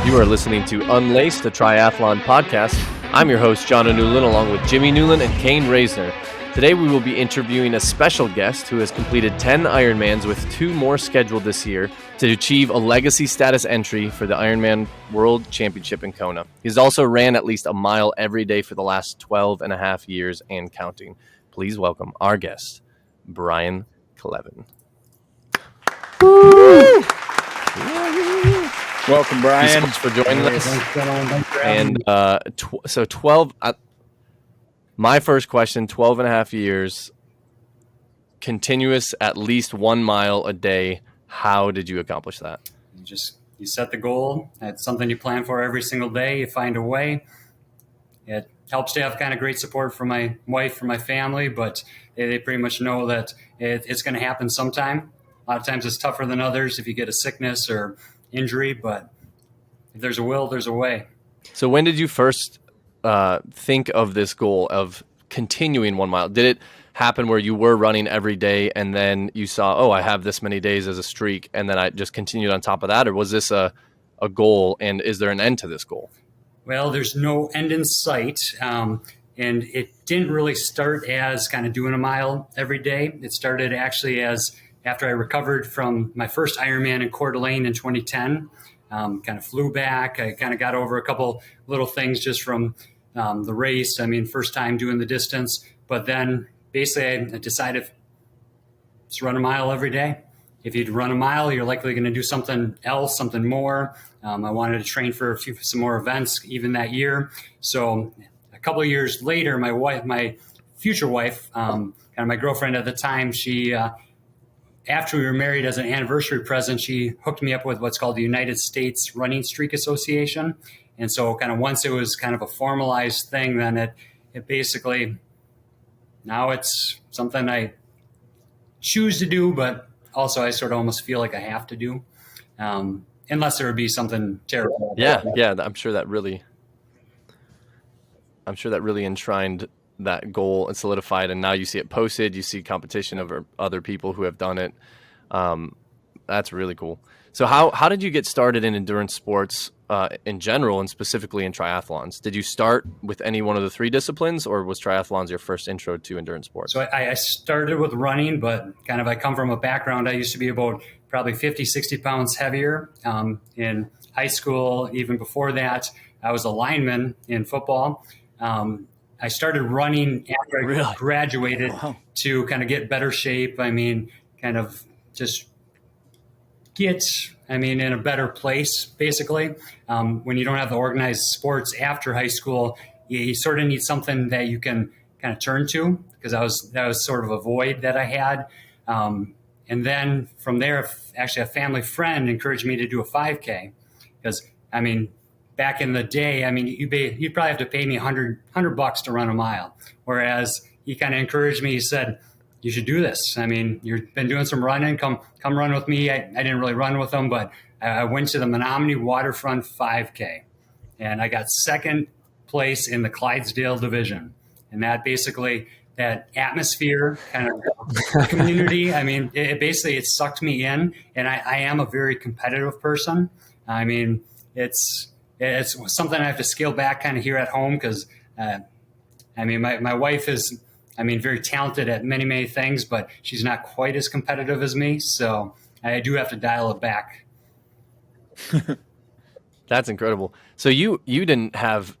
You are listening to Unlaced, the triathlon podcast. I'm your host, John Newland, along with Jimmy Newland and Kane Reisner. Today we will be interviewing a special guest who has completed 10 Ironmans with 2 more scheduled this year to achieve a legacy status entry for the Ironman World Championship in Kona. He's also ran at least a mile every day for the last 12 and a half years and counting. Please welcome our guest, Brian Cleven. Woo! Welcome, Brian. Thanks for joining us. And so 12, my first question, 12 and a half years, continuous at least 1 mile a day. How did you accomplish that? You set the goal. It's something you plan for every single day. You find a way. It helps to have kind of great support from my wife, from my family, but they pretty much know that it's going to happen sometime. A lot of times it's tougher than others if you get a sickness or injury, but if there's a will, there's a way. So when did you first think of this goal of continuing 1 mile? Did it happen where you were running every day and then you saw, oh, I have this many days as a streak, and then I just continued on top of that? Or was this a goal, and is there an end to this goal? Well, there's no end in sight. And it didn't really start as kind of doing a mile every day. It started actually as after I recovered from my first Ironman in Coeur d'Alene in 2010, kind of flew back. I kind of got over a couple little things just from the race. I mean, first time doing the distance, but then basically I decided to run a mile every day. If you run a mile, you're likely going to do something else, something more. I wanted to train for some more events even that year. So a couple of years later, my future wife, kind of my girlfriend at the time, she after we were married, as an anniversary present, she hooked me up with what's called the United States Running Streak Association. And so kind of once it was kind of a formalized thing, then it basically, now it's something I choose to do, but also I sort of almost feel like I have to do, unless there would be something terrible. Yeah. I'm sure that really enshrined that goal and solidified, and now you see it posted, you see competition of other people who have done it. That's really cool. So how did you get started in endurance sports in general, and specifically in triathlons? Did you start with any one of the 3 disciplines, or was triathlons your first intro to endurance sports? So I started with running, but kind of I come from a background, I used to be about probably 50, 60 pounds heavier in high school. Even before that, I was a lineman in football. I started running after I graduated to kind of get better shape. I mean, kind of just get, in a better place, basically. When you don't have the organized sports after high school, you sort of need something that you can kind of turn to, because that was sort of a void that I had. And then from there, actually a family friend encouraged me to do a 5K, because, back in the day, you'd probably have to pay me $100 to run a mile. Whereas he kind of encouraged me. He said, you should do this. You've been doing some running. Come run with me. I didn't really run with him, but I went to the Menominee Waterfront 5K, and I got second place in the Clydesdale division. And that basically, that atmosphere, kind of community, it sucked me in. And I am a very competitive person. It's something I have to scale back kind of here at home, because, my wife is, very talented at many, many things, but she's not quite as competitive as me. So I do have to dial it back. That's incredible. So you didn't have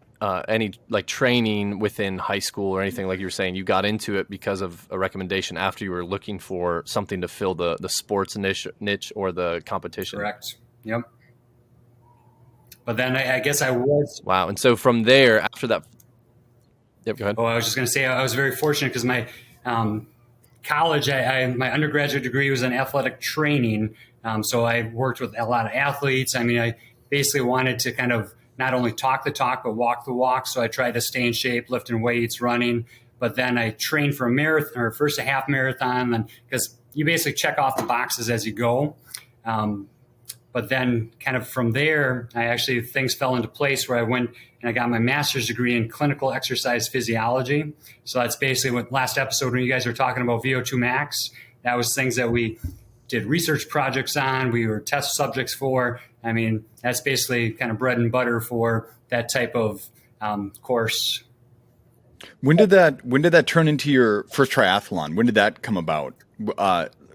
any training within high school or anything, like you were saying. You got into it because of a recommendation after you were looking for something to fill the sports niche or the competition. Correct. Yep. But then I guess I was. Wow. And so from there, after that. Yep, go ahead. Oh, I was just going to say I was very fortunate, because my college, my undergraduate degree was in athletic training. So I worked with a lot of athletes. I basically wanted to kind of not only talk the talk, but walk the walk. So I tried to stay in shape, lifting weights, running. But then I trained for a marathon, or first a half marathon, and because you basically check off the boxes as you go. But then kind of from there, things fell into place where I went and I got my master's degree in clinical exercise physiology. So that's basically what last episode when you guys were talking about VO2 max, that was things that we did research projects on, we were test subjects for. I mean, that's basically kind of bread and butter for that type of course. When did that turn into your first triathlon? When did that come about?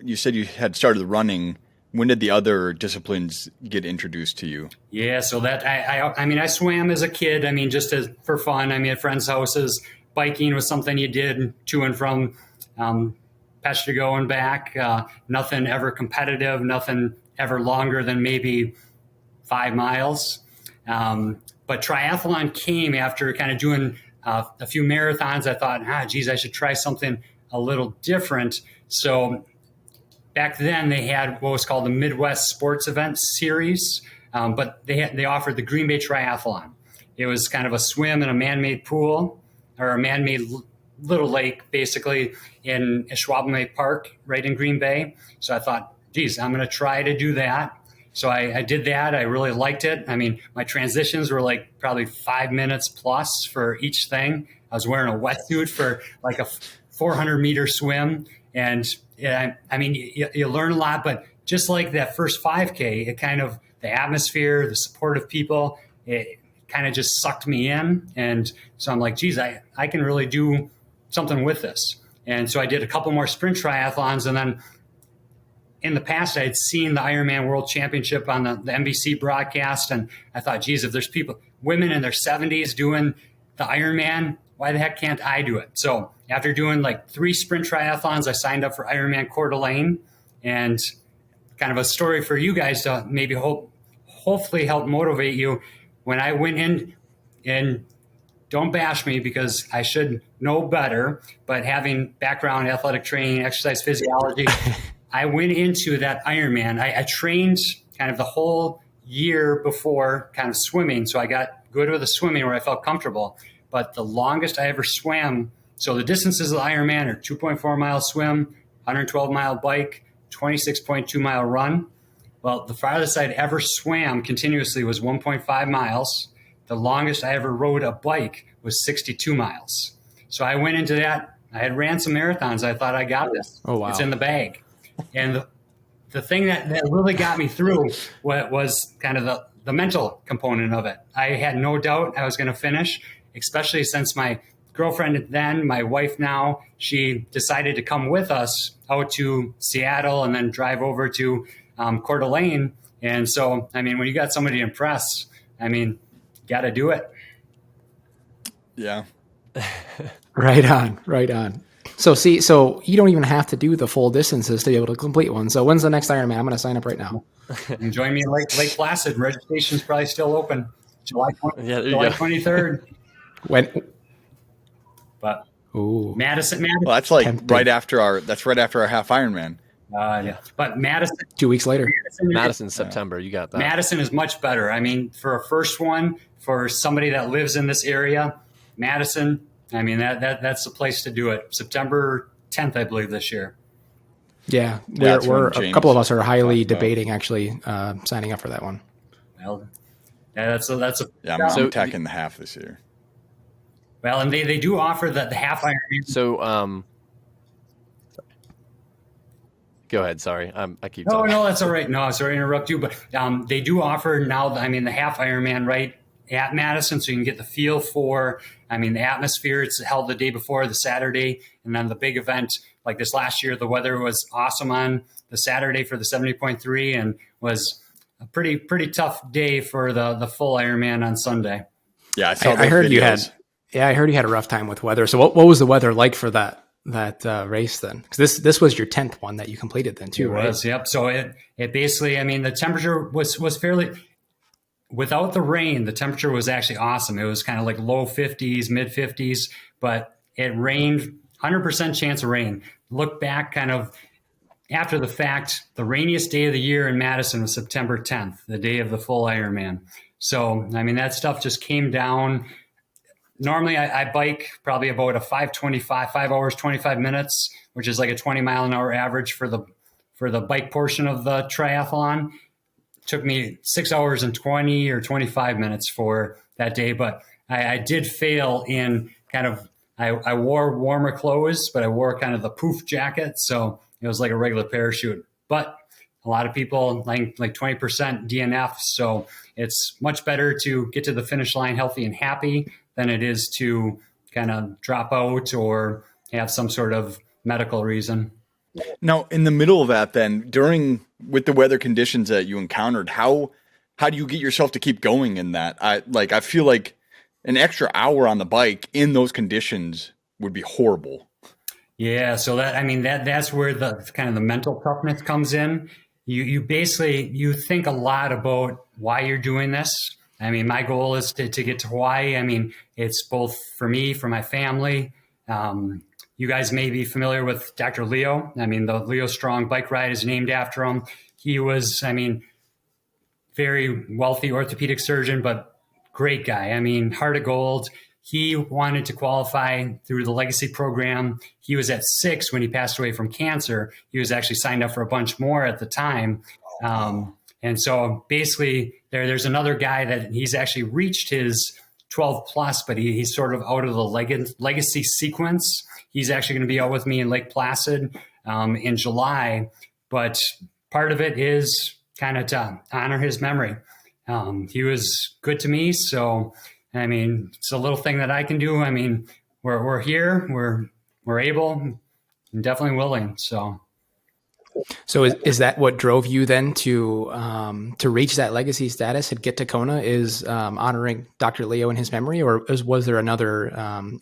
You said you had started the running. When did the other disciplines get introduced to you? Yeah, so that I swam as a kid. I mean, just for fun. I mean, at friends' houses, biking was something you did to and from Peshtigo and back. Nothing ever competitive. Nothing ever longer than maybe 5 miles. But triathlon came after kind of doing a few marathons. I thought, I should try something a little different. So back then they had what was called the Midwest Sports Events Series, but they offered the Green Bay Triathlon. It was kind of a swim in a man-made pool or a man-made little lake, basically, in Schwabemay Park, right in Green Bay. So I thought, I'm going to try to do that. So I did that. I really liked it. I mean, my transitions were like probably 5 minutes plus for each thing. I was wearing a wetsuit for like a 400-meter swim. And I mean, you learn a lot, but just like that first 5K, it kind of, the atmosphere, the support of people, it kind of just sucked me in. And so I'm like, I can really do something with this. And so I did a couple more sprint triathlons. And then in the past, I had seen the Ironman World Championship on the NBC broadcast. And I thought, if there's women in their 70s doing the Ironman, why the heck can't I do it? So after doing like 3 sprint triathlons, I signed up for Ironman Coeur d'Alene. And kind of a story for you guys to maybe hopefully help motivate you. When I went in, and don't bash me because I should know better, but having background in athletic training, exercise physiology, I went into that Ironman. I trained kind of the whole year before kind of swimming. So I got good with the swimming where I felt comfortable. But the longest I ever swam, so the distances of the Ironman are 2.4 mile swim, 112 mile bike, 26.2 mile run. Well, the farthest I'd ever swam continuously was 1.5 miles. The longest I ever rode a bike was 62 miles. So I went into that. I had ran some marathons. I thought I got this. Oh, wow. It's in the bag. And the thing that really got me through was kind of the mental component of it. I had no doubt I was going to finish, especially since my girlfriend then, my wife now, she decided to come with us out to Seattle and then drive over to Coeur d'Alene. And so, I mean, when you got somebody to impress, I mean, got to do it. Yeah. Right on. So you don't even have to do the full distances to be able to complete one. So when's the next Ironman? I'm going to sign up right now. And join me in Lake Placid. Registration's probably still open. July 23rd. When? But Ooh. Madison. Well, that's like Tempting. right after our half Ironman. Yeah. But Madison. 2 weeks later. Madison's September. You got that. Madison is much better. I mean, for a first one, for somebody that lives in this area, Madison, I mean, that's the place to do it. September 10th, I believe, this year. Yeah, we're a couple of us are highly debating actually signing up for that one. Well, yeah, I'm attacking the half this year. Well, and they do offer the half Ironman. So, go ahead. Sorry, I keep. No, talking. no, that's all right. No, sorry to interrupt you, but they do offer now. I mean, the half Ironman right at Madison, so you can get the feel for. I mean, the atmosphere. It's held the day before, the Saturday, and then the big event. Like this last year, the weather was awesome on the Saturday for the 70.3, and was a pretty tough day for the full Ironman on Sunday. Yeah, I heard videos. I heard you had a rough time with weather. So what was the weather like for that race then? Because this was your 10th one that you completed then too, right? It was, yep. So it basically, I mean, the temperature was fairly. Without the rain, the temperature was actually awesome. It was kind of like low 50s, mid 50s, but it rained, 100% chance of rain. Look back kind of after the fact, the rainiest day of the year in Madison was September 10th, the day of the full Ironman. So, I mean, that stuff just came down. Normally I bike probably about a 5 hours, 25 minutes, which is like a 20 mile an hour average for the bike portion of the triathlon. Took me 6 hours and 20 or 25 minutes for that day, but I did fail in kind of, I wore warmer clothes, but I wore kind of the poof jacket. So it was like a regular parachute, but a lot of people like 20% DNF. So it's much better to get to the finish line healthy and happy than it is to kind of drop out or have some sort of medical reason. Now, in the middle of that, then with the weather conditions that you encountered, how do you get yourself to keep going in that? I feel like an extra hour on the bike in those conditions would be horrible. Yeah, so that's where the kind of the mental toughness comes in. You basically think a lot about why you're doing this. I mean, my goal is to get to Hawaii. I mean, it's both for me, for my family. You guys may be familiar with Dr. Leo. I mean, the Leo Strong bike ride is named after him. He was, very wealthy orthopedic surgeon, but great guy. I mean, heart of gold. He wanted to qualify through the legacy program. He was at 6 when he passed away from cancer. He was actually signed up for a bunch more at the time. And so basically there's another guy that he's actually reached his 12 plus, but he's sort of out of the legacy sequence. He's actually going to be out with me in Lake Placid in July. But part of it is kind of to honor his memory. He was good to me. So, I mean, it's a little thing that I can do. I mean, we're here, we're able, and definitely willing. So is that what drove you then to reach that legacy status and get to Kona, is honoring Dr. Leo in his memory, or was there another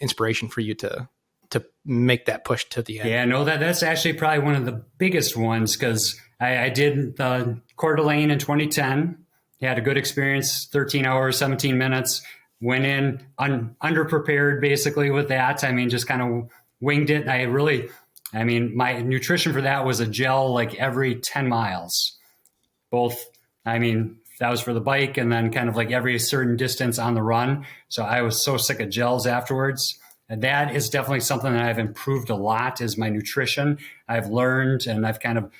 inspiration for you to make that push to the end? Yeah, no, that's actually probably one of the biggest ones, because I did the Coeur d'Alene in 2010. Had a good experience, 13 hours, 17 minutes. Went in underprepared basically with that. I mean, just kind of winged it. My nutrition for that was a gel like every 10 miles. That was for the bike, and then kind of like every certain distance on the run. So I was so sick of gels afterwards. And that is definitely something that I've improved a lot, is my nutrition. I've learned and I've kind of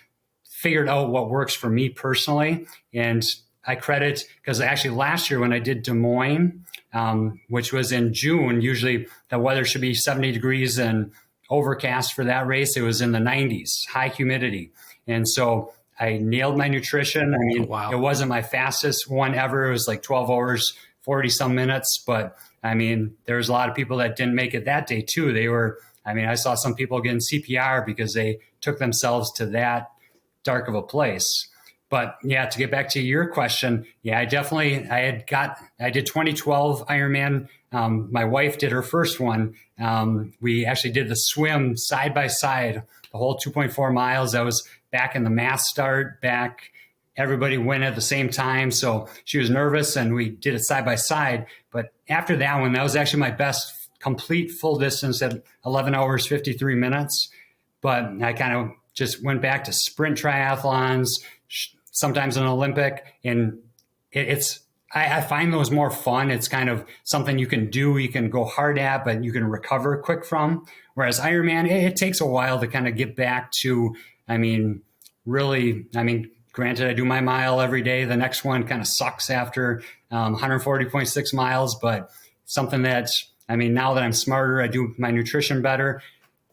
figured out what works for me personally. And I credit, because actually last year when I did Des Moines, which was in June, usually the weather should be 70 degrees and overcast for that race. It was in the 90s, high humidity. And so I nailed my nutrition. I mean, It wasn't my fastest one ever. It was like 12 hours, 40 some minutes. But I mean, there was a lot of people that didn't make it that day too. I saw some people getting CPR because they took themselves to that dark of a place. But yeah, to get back to your question, I did 2012 Ironman. My wife did her first one. We actually did the swim side by side, the whole 2.4 miles. That was back in the mass start, everybody went at the same time. So she was nervous and we did it side by side. But after that one, that was actually my best complete full distance at 11 hours, 53 minutes. But I kind of just went back to sprint triathlons, sometimes an Olympic, and I find those more fun. It's kind of something you can do, you can go hard at, but you can recover quick from. Whereas Ironman, it takes a while to kind of get back to, granted, I do my mile every day. The next one kind of sucks after 140.6 miles, but something that, now that I'm smarter, I do my nutrition better.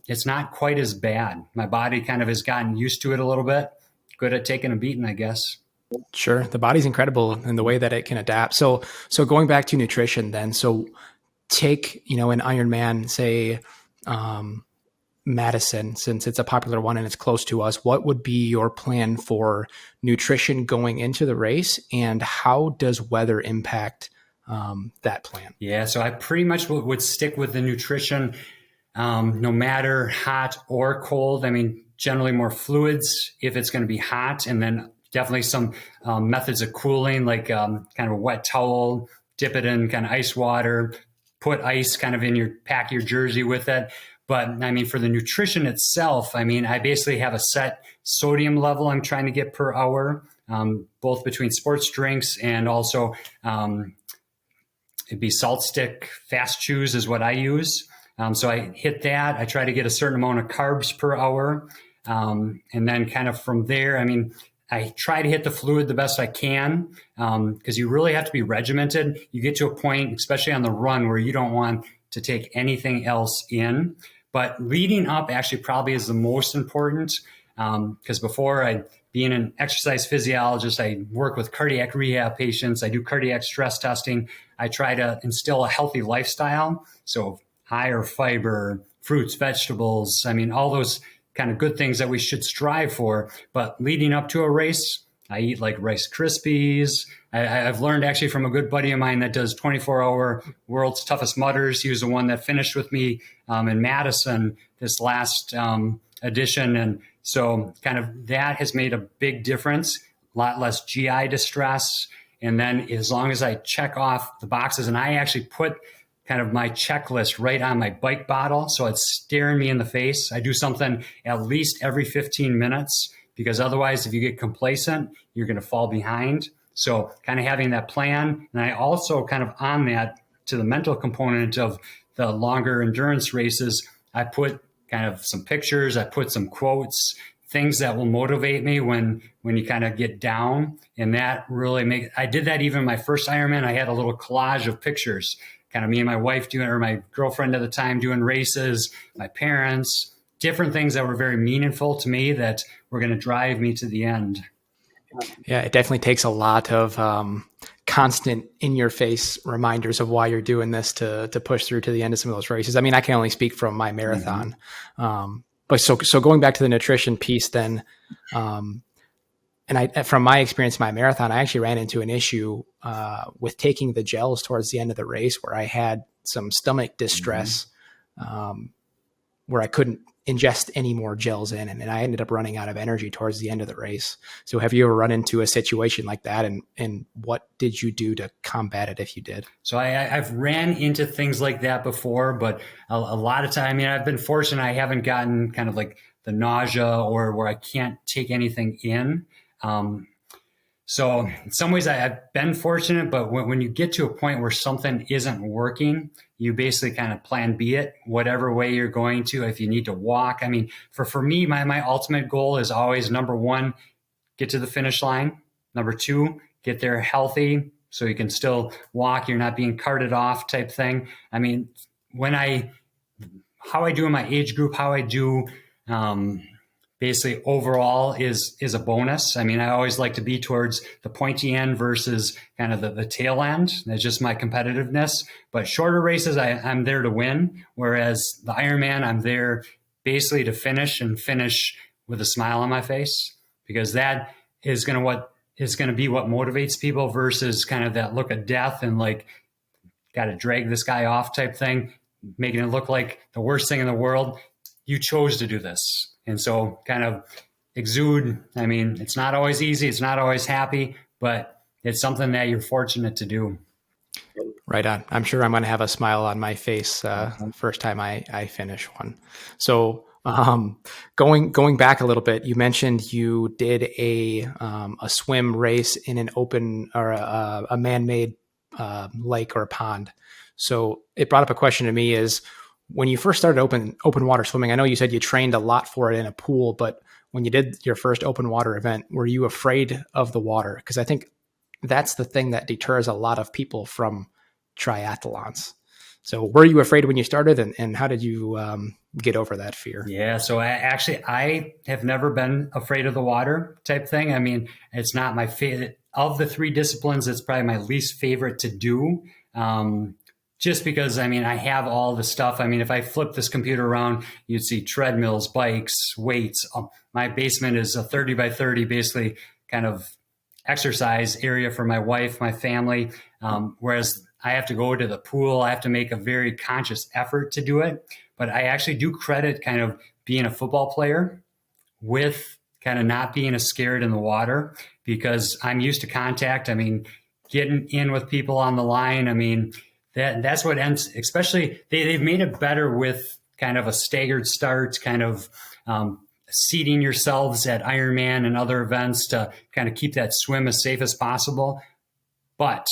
It's not quite as bad. My body kind of has gotten used to it a little bit. Good at taking a beating, I guess. Sure. The body's incredible in the way that it can adapt. So going back to nutrition then, so take, an Ironman, say, Madison, since it's a popular one and it's close to us, what would be your plan for nutrition going into the race, and how does weather impact that plan? Yeah, so I pretty much would stick with the nutrition, no matter hot or cold. Generally more fluids if it's going to be hot, and then definitely some methods of cooling, like kind of a wet towel, dip it in kind of ice water, put ice kind of in pack your jersey with it. But for the nutrition itself, I basically have a set sodium level I'm trying to get per hour, both between sports drinks and also it'd be salt stick fast chews is what I use. So I hit that. I try to get a certain amount of carbs per hour. And then kind of from there, I try to hit the fluid the best I can, because you really have to be regimented. You get to a point, especially on the run, where you don't want to take anything else in. But leading up actually probably is the most important. Because before being an exercise physiologist, I work with cardiac rehab patients. I do cardiac stress testing. I try to instill a healthy lifestyle. So higher fiber, fruits, vegetables. I mean, all those kind of good things that we should strive for. But leading up to a race, I eat like Rice Krispies. I've learned actually from a good buddy of mine that does 24-hour World's Toughest Mudders. He was the one that finished with me in Madison this last edition. And so kind of that has made a big difference, a lot less GI distress. And then as long as I check off the boxes, and I actually put kind of my checklist right on my bike bottle, so it's staring me in the face. I do something at least every 15 minutes, because otherwise, if you get complacent, you're going to fall behind. So kind of having that plan. And I also kind of on that, to the mental component of the longer endurance races, I put kind of some pictures, I put some quotes, things that will motivate me when you kind of get down. And that really I did that even my first Ironman. I had a little collage of pictures, kind of me and my wife doing, or my girlfriend at the time doing races, my parents, different things that were very meaningful to me that were going to drive me to the end. Yeah, it definitely takes a lot of constant in-your-face reminders of why you're doing this to push through to the end of some of those races. I mean, I can only speak from my marathon. But so going back to the nutrition piece then, and from my experience in my marathon, I actually ran into an issue with taking the gels towards the end of the race where I had some stomach distress where I couldn't ingest any more gels in, and I ended up running out of energy towards the end of the race. So have you ever run into a situation like that, and what did you do to combat it if you did? So I've ran into things like that before, but a lot of time, I mean, I've been fortunate. I haven't gotten kind of like the nausea or where I can't take anything in. So in some ways I've been fortunate, but when you get to a point where something isn't working, you basically kind of plan B it, whatever way you're going to. If you need to walk, I mean, for me, my ultimate goal is always, number one, get to the finish line. Number two, get there healthy so you can still walk. You're not being carted off type thing. I mean, how I do in my age group, how I do, basically overall is a bonus. I mean, I always like to be towards the pointy end versus kind of the tail end. That's just my competitiveness. But shorter races, I'm there to win. Whereas the Ironman, I'm there basically to finish with a smile on my face, because that is going to be what motivates people versus kind of that look of death and like, got to drag this guy off type thing, making it look like the worst thing in the world. You chose to do this. And so kind of exude, I mean, it's not always easy. It's not always happy, but it's something that you're fortunate to do. Right on. I'm sure I'm going to have a smile on my face first time I finish one. So going back a little bit, you mentioned you did a swim race in an open or a man-made lake or a pond. So it brought up a question to me is, when you first started open water swimming, I know you said you trained a lot for it in a pool, but when you did your first open water event, were you afraid of the water? Because I think that's the thing that deters a lot of people from triathlons. So were you afraid when you started, and how did you get over that fear? Yeah, so I have never been afraid of the water type thing. I mean, it's not my favorite. Of the three disciplines, it's probably my least favorite to do. Just because, I mean, I have all the stuff. I mean, if I flip this computer around, you'd see treadmills, bikes, weights. My basement is a 30 by 30, basically kind of exercise area for my wife, my family. Whereas I have to go to the pool. I have to make a very conscious effort to do it. But I actually do credit kind of being a football player with kind of not being as scared in the water, because I'm used to contact. I mean, getting in with people on the line. I mean, that's what ends, especially they've made it better with kind of a staggered start, kind of seating yourselves at Ironman and other events to kind of keep that swim as safe as possible. But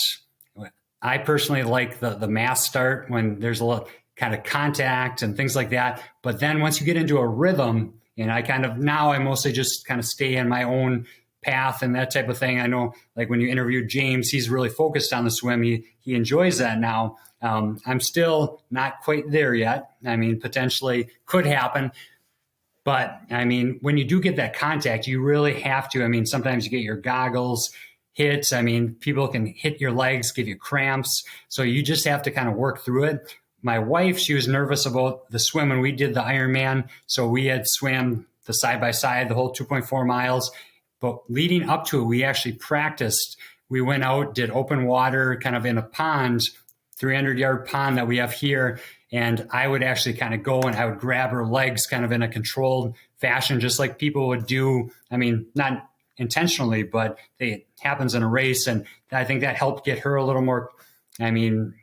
I personally like the mass start when there's a little kind of contact and things like that. But then once you get into a rhythm, and I mostly just kind of stay in my own path and that type of thing. I know, like when you interviewed James, he's really focused on the swim. He enjoys that now. I'm still not quite there yet. I mean, potentially could happen. But I mean, when you do get that contact, you really have to, I mean, sometimes you get your goggles hit. I mean, people can hit your legs, give you cramps. So you just have to kind of work through it. My wife, she was nervous about the swim when we did the Ironman. So we had swam the side-by-side, the whole 2.4 miles. But leading up to it, we actually practiced. We went out, did open water kind of in a pond, 300-yard pond that we have here. And I would actually kind of go and I would grab her legs kind of in a controlled fashion, just like people would do. I mean, not intentionally, but it happens in a race. And I think that helped get her a little more, I mean,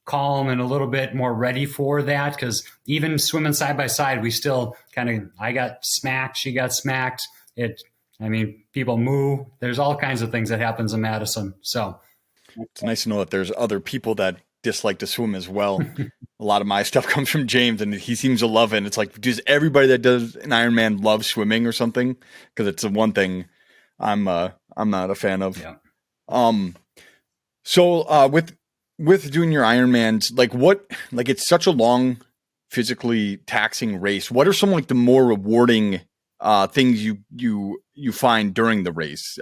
calm and a little bit more ready for that. Because even swimming side by side, we still kind of, I got smacked, she got smacked. I mean, people move. There's all kinds of things that happens in Madison. So it's nice to know that there's other people that dislike to swim as well. A lot of my stuff comes from James, and he seems to love it. And it's like, does everybody that does an Ironman love swimming or something? Because it's the one thing I'm not a fan of. Yeah. So with doing your Ironmans, like it's such a long, physically taxing race. What are some like the more rewarding things you find during the race?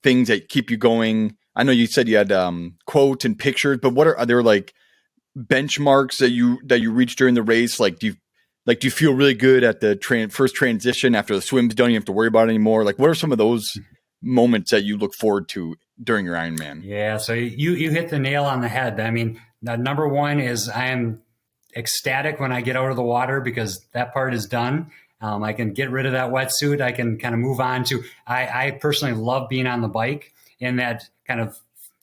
Things that keep you going. I know you said you had quotes and pictures, but are there like benchmarks that you reach during the race? Like, do you feel really good at the first transition after the swim's done? You don't have to worry about it anymore. Like, what are some of those moments that you look forward to during your Ironman? Yeah, so you hit the nail on the head. I mean, number one is I am ecstatic when I get out of the water because that part is done. I can get rid of that wetsuit. I can kind of move on to. I personally love being on the bike. And that kind of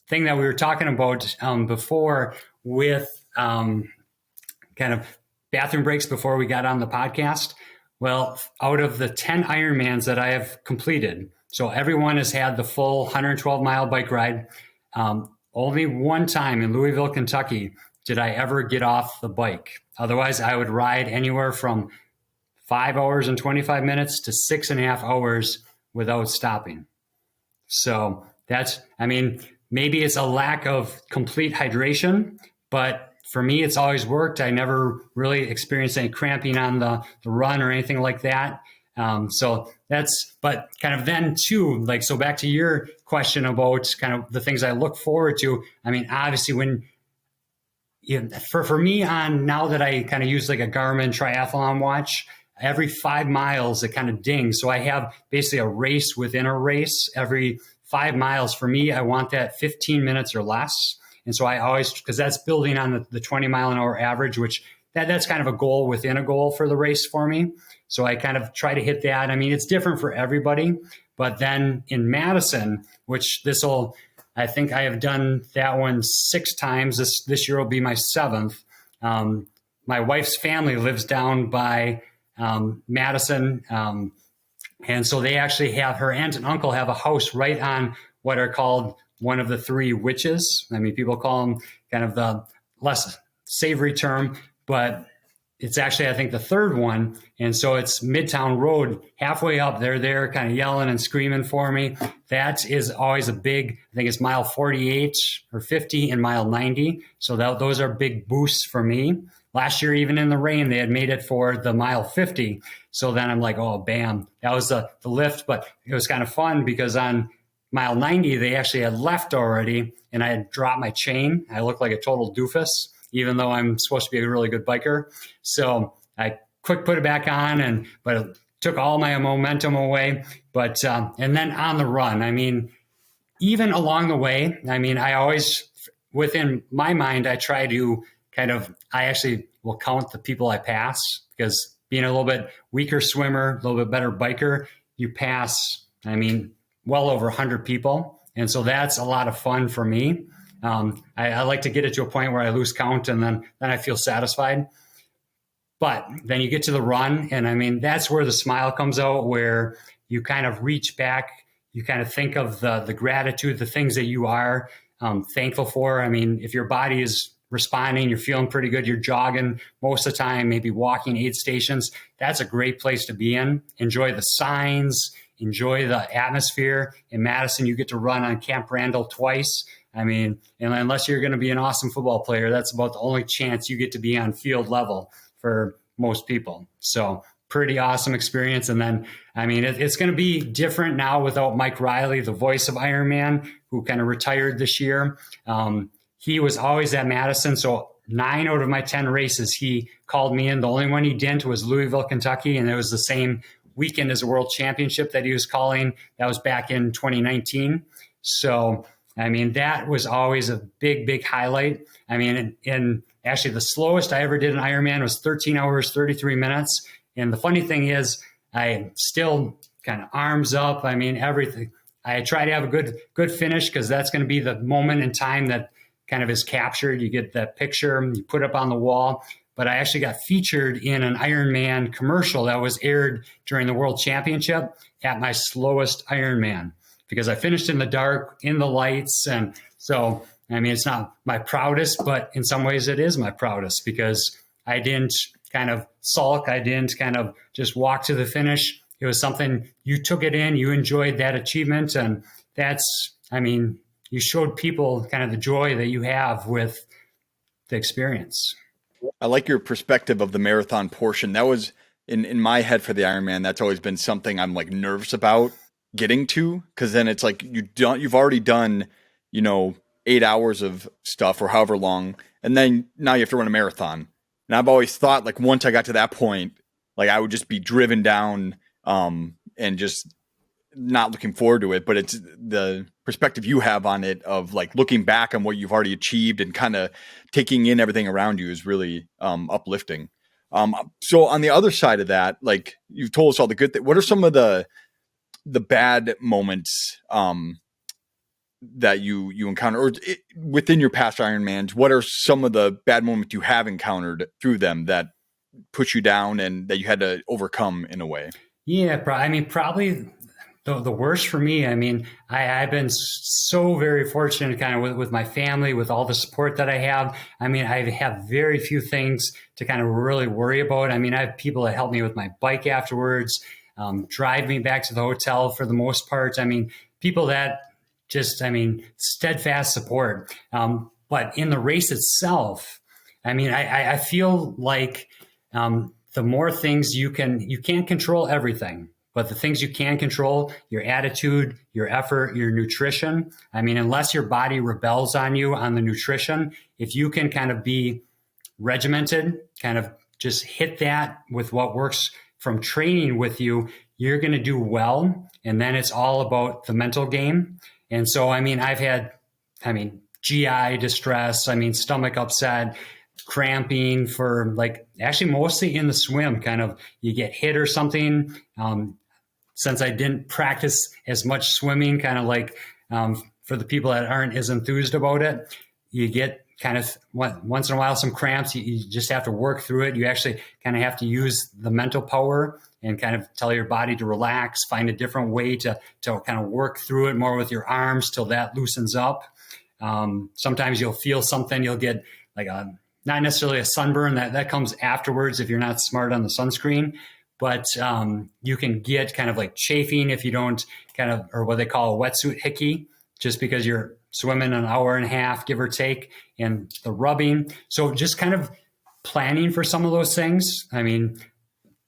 thing that we were talking about before with kind of bathroom breaks before we got on the podcast. Well, out of the 10 Ironmans that I have completed, so everyone has had the full 112-mile bike ride. Only one time in Louisville, Kentucky, did I ever get off the bike. Otherwise, I would ride anywhere from 5 hours and 25 minutes to 6.5 hours without stopping. So I mean, maybe it's a lack of complete hydration, but for me, it's always worked. I never really experienced any cramping on the run or anything like that. But kind of then too, like, so back to your question about kind of the things I look forward to. I mean, obviously for me now that I kind of use like a Garmin triathlon watch, every 5 miles, it kind of dings. So I have basically a race within a race every 5 miles. For me, I want that 15 minutes or less. And so I always, because that's building on the 20 mile an hour average, which that's kind of a goal within a goal for the race for me. So I kind of try to hit that. I mean, it's different for everybody. But then in Madison, which I think I have done that one 6 times. This year will be my 7th. My wife's family lives down by Madison. And so they actually have, her aunt and uncle have a house right on what are called one of the 3 witches. I mean, people call them kind of the less savory term, but it's actually, I think, the 3rd one. And so it's Midtown Road, halfway up. They're there kind of yelling and screaming for me. That is always a big, I think it's mile 48 or 50 and mile 90. So those are big boosts for me. Last year, even in the rain, they had made it for the mile 50. So then I'm like, oh, bam, that was the lift. But it was kind of fun because on mile 90, they actually had left already, and I had dropped my chain. I looked like a total doofus, even though I'm supposed to be a really good biker. So I quick put it back on, but it took all my momentum away. But and then on the run, I mean, even along the way, I mean, I always, within my mind, I try to I actually will count the people I pass, because being a little bit weaker swimmer, a little bit better biker, you pass, I mean, well over 100 people. And so that's a lot of fun for me. I like to get it to a point where I lose count, and then I feel satisfied. But then you get to the run, and I mean, that's where the smile comes out, where you kind of reach back, you kind of think of the gratitude, the things that you are thankful for. I mean, if your body is responding, you're feeling pretty good, you're jogging most of the time, maybe walking aid stations, that's a great place to be in. Enjoy the signs, enjoy the atmosphere. In Madison, you get to run on Camp Randall twice. I mean, and unless you're going to be an awesome football player, that's about the only chance you get to be on field level for most people. So pretty awesome experience. And then, I mean, it's going to be different now without Mike Riley, the voice of Ironman, who kind of retired this year. He was always at Madison. So 9 out of my 10 races, he called me in. The only one he didn't was Louisville, Kentucky. And it was the same weekend as a World Championship that he was calling. That was back in 2019. So, I mean, that was always a big, big highlight. I mean, and actually the slowest I ever did an Ironman was 13 hours, 33 minutes. And the funny thing is, I still kind of arms up. I mean, everything. I try to have a good finish, because that's going to be the moment in time that kind of is captured. You get that picture, you put it up on the wall. But I actually got featured in an Ironman commercial that was aired during the World Championship at my slowest Ironman, because I finished in the dark, in the lights. And so, I mean, it's not my proudest, but in some ways it is my proudest, because I didn't kind of sulk. I didn't kind of just walk to the finish. It was something, you took it in, you enjoyed that achievement. And that's, I mean, you showed people kind of the joy that you have with the experience. I like your perspective of the marathon portion. That was in my head for the Ironman. That's always been something I'm like nervous about getting to, because then it's like you've already done, 8 hours of stuff or however long, and then now you have to run a marathon. And I've always thought, like, once I got to that point, like, I would just be driven down and just not looking forward to it. But it's the perspective you have on it of like looking back on what you've already achieved and kind of taking in everything around you is really uplifting. So on the other side of that, like, you've told us all the good things. What are some of the bad moments that you encounter, or within your past Ironmans? What are some of the bad moments you have encountered through them that push you down and that you had to overcome in a way? Yeah, I mean, probably the worst for me. I mean, I've been so very fortunate kind of with my family, with all the support that I have. I mean, I have very few things to kind of really worry about. I mean, I have people that help me with my bike afterwards, drive me back to the hotel for the most part. I mean, people that just, I mean, steadfast support. But in the race itself, I mean, I feel like the more things you can't control everything, but the things you can control, your attitude, your effort, your nutrition. I mean, unless your body rebels on you on the nutrition, if you can kind of be regimented, kind of just hit that with what works from training with you, you're going to do well. And then it's all about the mental game. And so, I mean, I've had, GI distress, stomach upset, cramping for like actually mostly in the swim, kind of you get hit or something. Since I didn't practice as much swimming, kind of like for the people that aren't as enthused about it, you get kind of once in a while some cramps. You just have to work through it. You actually kind of have to use the mental power and kind of tell your body to relax, find a different way to kind of work through it more with your arms till that loosens up. Sometimes you'll feel something, you'll get like not necessarily a sunburn that comes afterwards if you're not smart on the sunscreen, but you can get kind of like chafing if you don't kind of, or what they call a wetsuit hickey, just because you're swimming an hour and a half, give or take, and the rubbing. So just kind of planning for some of those things. I mean,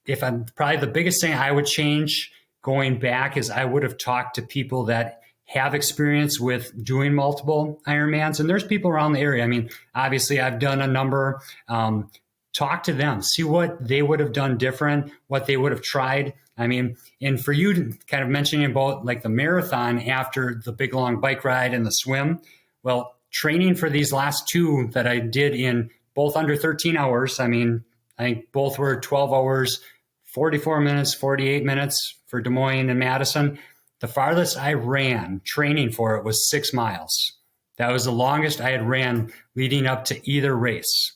if I'm probably the biggest thing I would change going back is I would have talked to people that have experience with doing multiple Ironmans. And there's people around the area. I mean, obviously I've done a number. Talk to them, see what they would have done different, what they would have tried. I mean, and for you to kind of mentioning about like the marathon after the big long bike ride and the swim, well, training for these last two that I did in both under 13 hours. I mean, I think both were 12 hours, 44 minutes, 48 minutes for Des Moines and Madison. The farthest I ran training for it was 6 miles. That was the longest I had ran leading up to either race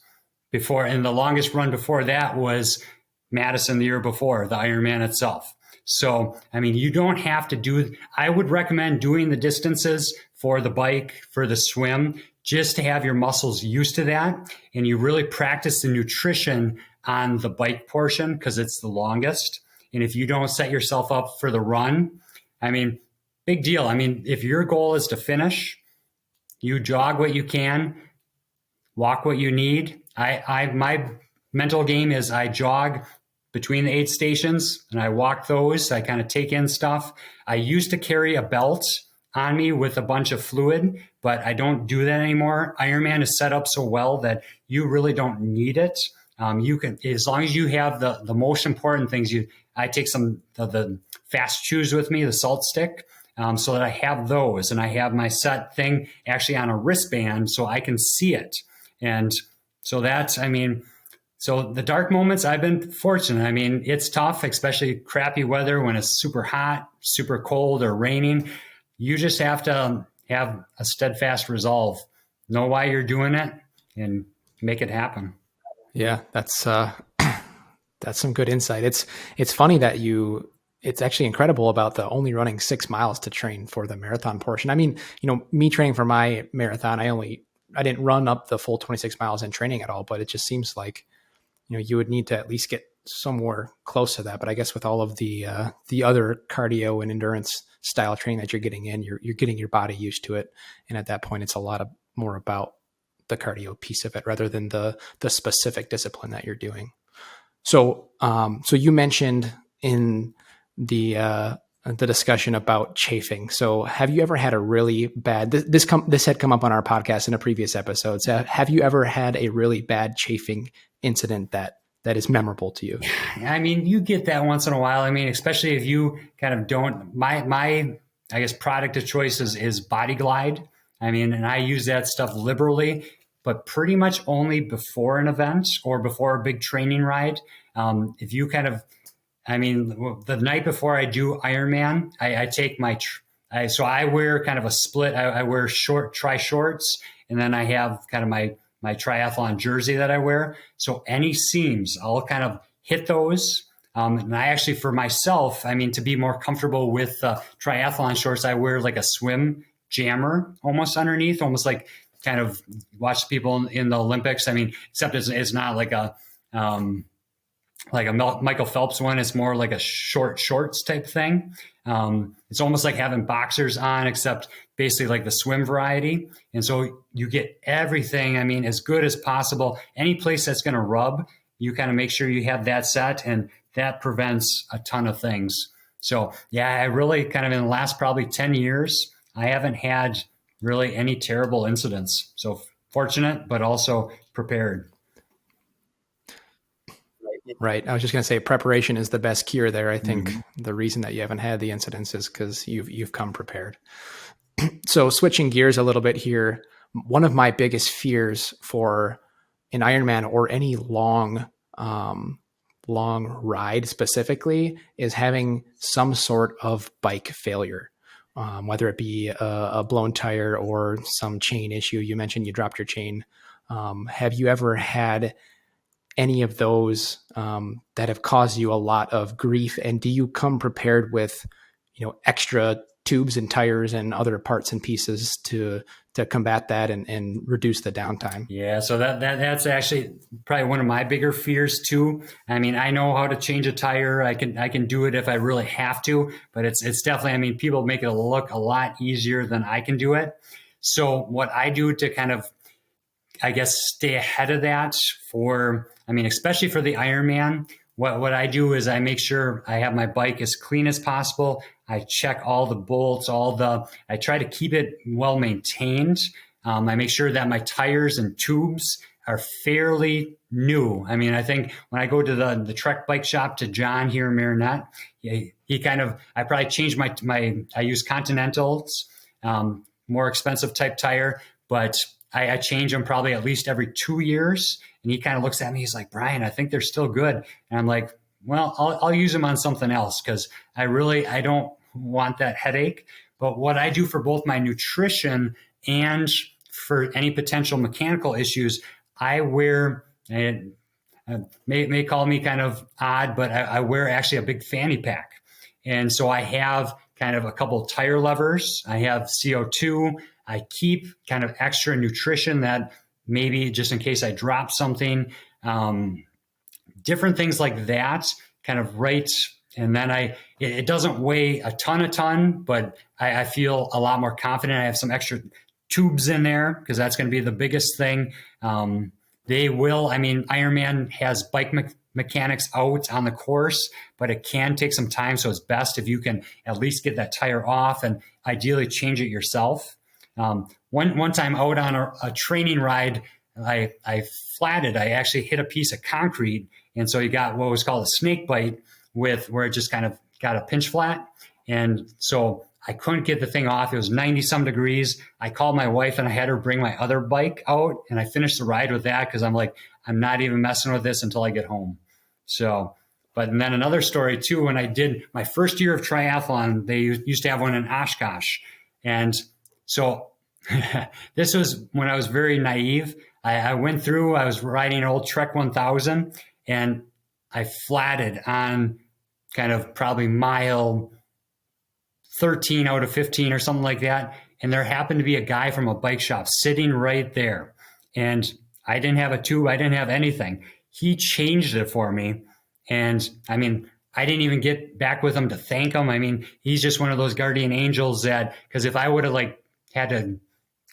before. And the longest run before that was Madison the year before, the Ironman itself. So, I mean, you don't have to do, I would recommend doing the distances for the bike, for the swim, just to have your muscles used to that. And you really practice the nutrition on the bike portion because it's the longest. And if you don't set yourself up for the run, I mean, big deal. I mean, if your goal is to finish, you jog what you can, walk what you need. My mental game is I jog between the aid stations, and I walk those. I kind of take in stuff. I used to carry a belt on me with a bunch of fluid, but I don't do that anymore. Ironman is set up so well that you really don't need it. You can, as long as you have the most important things. I take some of the fast chews with me, the salt stick, so that I have those, and I have my set thing actually on a wristband so I can see it. And so that's, so the dark moments, I've been fortunate. It's tough, especially crappy weather when it's super hot, super cold, or raining. You just have to have a steadfast resolve, know why you're doing it, and make it happen. Yeah, that's some good insight. It's funny that it's actually incredible about the only running 6 miles to train for the marathon portion. Me training for my marathon, I didn't run up the full 26 miles in training at all, but it just seems like, you would need to at least get somewhere close to that. But I guess with all of the other cardio and endurance style training that you're getting in, you're getting your body used to it. And at that point, it's a lot more about the cardio piece of it rather than the specific discipline that you're doing. So you mentioned in the discussion about chafing. So have you ever had a really bad, this had come up on our podcast in a previous episode. So have you ever had a really bad chafing incident that is memorable to you? You get that once in a while. Especially if you kind of don't, my I guess product of choice is Body Glide. And I use that stuff liberally, but pretty much only before an event or before a big training ride. If you kind of, the night before I do Ironman, I take so I wear kind of a split. I wear tri shorts, and then I have kind of my triathlon jersey that I wear. So any seams, I'll kind of hit those. And I actually, for myself, to be more comfortable with triathlon shorts, I wear like a swim jammer almost underneath, almost like kind of watch people in the Olympics. Except it's not like a Michael Phelps one. It's more like a shorts type thing. It's almost like having boxers on, except basically like the swim variety. And so you get everything, as good as possible. Any place that's going to rub, you kind of make sure you have that set, and that prevents a ton of things. So yeah, I really kind of in the last probably 10 years, I haven't had really any terrible incidents. So fortunate, but also prepared. Right. I was just going to say preparation is the best cure there. I think the reason that you haven't had the incidents is because you've come prepared. So switching gears a little bit here, one of my biggest fears for an Ironman or any long ride specifically is having some sort of bike failure, whether it be a blown tire or some chain issue. You mentioned you dropped your chain. Have you ever had any of those that have caused you a lot of grief? And do you come prepared with, extra tubes and tires and other parts and pieces to combat that and reduce the downtime? Yeah, so that's actually probably one of my bigger fears too. I know how to change a tire. I can do it if I really have to, but it's definitely, people make it look a lot easier than I can do it. So what I do to kind of, I guess, stay ahead of that especially for the Ironman, what I do is I make sure I have my bike as clean as possible. I check all the bolts, I try to keep it well maintained. I make sure that my tires and tubes are fairly new. I think when I go to the Trek bike shop to John here in Marinette, I probably changed I use Continentals, more expensive type tire, but I change them probably at least every 2 years. And he kind of looks at me, he's like, Brian, I think they're still good. And I'm like, well, I'll use them on something else because I don't want that headache. But what I do for both my nutrition and for any potential mechanical issues, I wear, may call me kind of odd, but I wear actually a big fanny pack. And so I have kind of a couple tire levers. I have CO2. I keep kind of extra nutrition that maybe just in case I drop something, different things like that kind of right. And then it doesn't weigh a ton, but I feel a lot more confident. I have some extra tubes in there because that's going to be the biggest thing. Ironman has bike mechanics out on the course, but it can take some time. So it's best if you can at least get that tire off and ideally change it yourself. One time out on a training ride, I flatted. I actually hit a piece of concrete, and so you got what was called a snake bite, where it just kind of got a pinch flat, and so I couldn't get the thing off. It was 90 some degrees. I called my wife and I had her bring my other bike out, and I finished the ride with that because I'm like, I'm not even messing with this until I get home. So, and then another story too, when I did my first year of triathlon, they used to have one in Oshkosh. And so this was when I was very naive. I went through, I was riding an old Trek 1000, and I flatted on kind of probably mile 13 out of 15 or something like that. And there happened to be a guy from a bike shop sitting right there. And I didn't have a tube. I didn't have anything. He changed it for me. And I mean, I didn't even get back with him to thank him. I mean, he's just one of those guardian angels that, because if I would have had to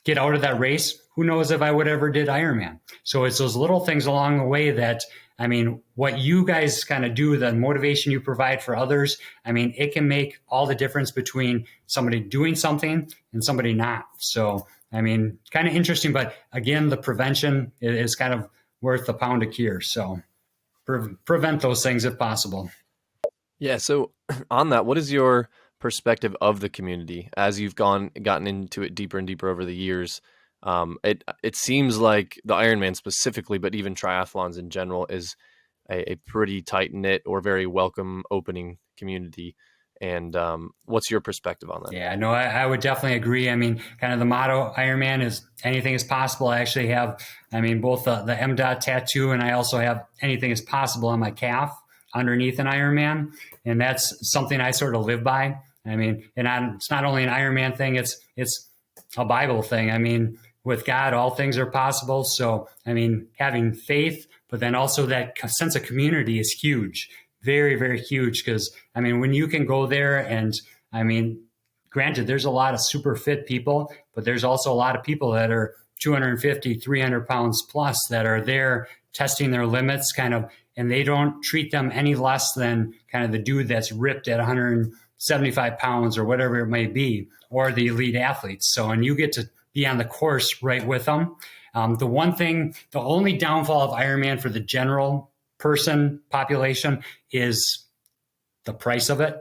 get out of that race, who knows if I would ever did Ironman. So it's those little things along the way that, I mean, what you guys kind of do, the motivation you provide for others, I mean, it can make all the difference between somebody doing something and somebody not. So, I mean, kind of interesting, but again, the prevention is kind of worth a pound of cure. So prevent those things if possible. Yeah. So on that, what is your perspective of the community as you've gotten into it deeper and deeper over the years? It seems like the Ironman specifically, but even triathlons in general, is a pretty tight knit or very welcome, opening community. And what's your perspective on that? Yeah, no, I would definitely agree. I mean, kind of the motto Ironman is anything is possible. I actually have, I mean, both the M. tattoo, and I also have anything is possible on my calf underneath an Ironman. And that's something I sort of live by. I mean, and it's not only an Ironman thing, it's a Bible thing. I mean, with God, all things are possible. So, I mean, having faith, but then also that sense of community is huge, very, very huge. Because, I mean, when you can go there and, I mean, granted, there's a lot of super fit people, but there's also a lot of people that are 250, 300 pounds plus that are there testing their limits kind of, and they don't treat them any less than kind of the dude that's ripped at 175 pounds or whatever it may be, or the elite athletes. So, and you get to be on the course right with them. The only downfall of Ironman for the general population is the price of it,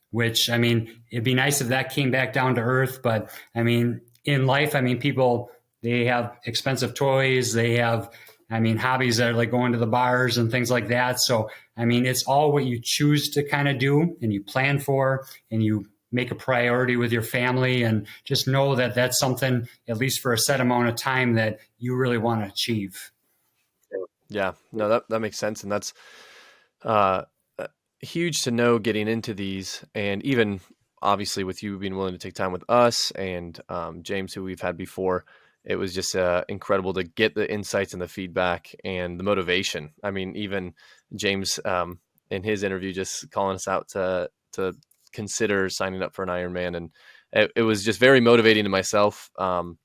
which, I mean, it'd be nice if that came back down to earth. But I mean, in life, I mean, people, they have expensive toys. They have, I mean, hobbies that are like going to the bars and things like that. So, I mean, it's all what you choose to kind of do and you plan for and you make a priority with your family, and just know that that's something, at least for a set amount of time, that you really want to achieve. Yeah, no, that makes sense. And that's huge to know getting into these. And even obviously with you being willing to take time with us and James, who we've had before, it was just incredible to get the insights and the feedback and the motivation. I mean, even James in his interview, just calling us out to consider signing up for an Ironman, and it was just very motivating to myself. And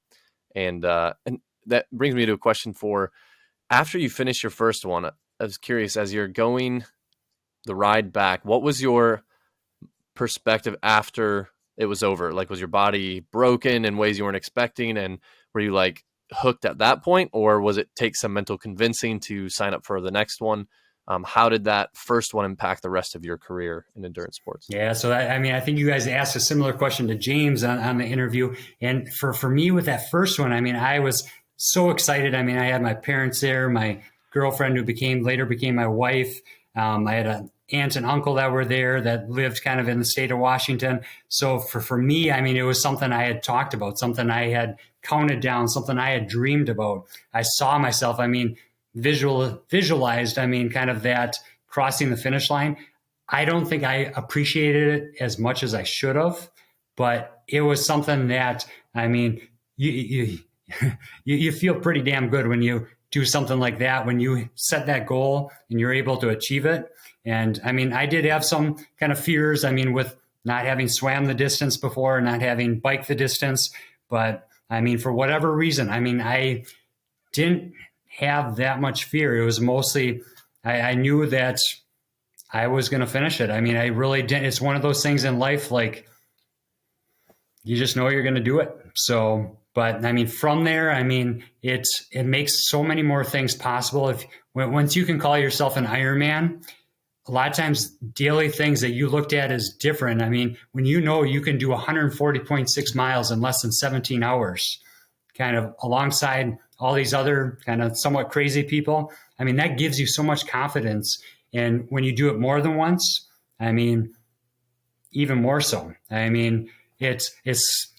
that brings me to a question for after you finish your first one. I was curious, as you're going the ride back, what was your perspective after it was over? Like, was your body broken in ways you weren't expecting? And were you like hooked at that point, or was it take some mental convincing to sign up for the next one? How did that first one impact the rest of your career in endurance sports? Yeah, so I mean, I think you guys asked a similar question to James on the interview. And for me with that first one, I mean, I was so excited. I mean, I had my parents there, my girlfriend who later became my wife. I had an aunt and uncle that were there that lived kind of in the state of Washington. So for me, I mean, it was something I had talked about, something I had counted down, something I had dreamed about. I saw myself, I mean, visualized, I mean, kind of that crossing the finish line. I don't think I appreciated it as much as I should have, but it was something that, I mean, you feel pretty damn good when you do something like that, when you set that goal and you're able to achieve it. And I mean, I did have some kind of fears, I mean, with not having swam the distance before, not having biked the distance, but I mean, for whatever reason, I mean, I didn't have that much fear. It was mostly, I knew that I was going to finish it. I mean, I really didn't. It's one of those things in life, like you just know you're going to do it. So, but I mean, from there, I mean, it makes so many more things possible. Once you can call yourself an Ironman, a lot of times daily things that you looked at as different. I mean, when you know you can do 140.6 miles in less than 17 hours, kind of alongside all these other kind of somewhat crazy people, I mean, that gives you so much confidence. And when you do it more than once, I mean, even more so. I mean, it's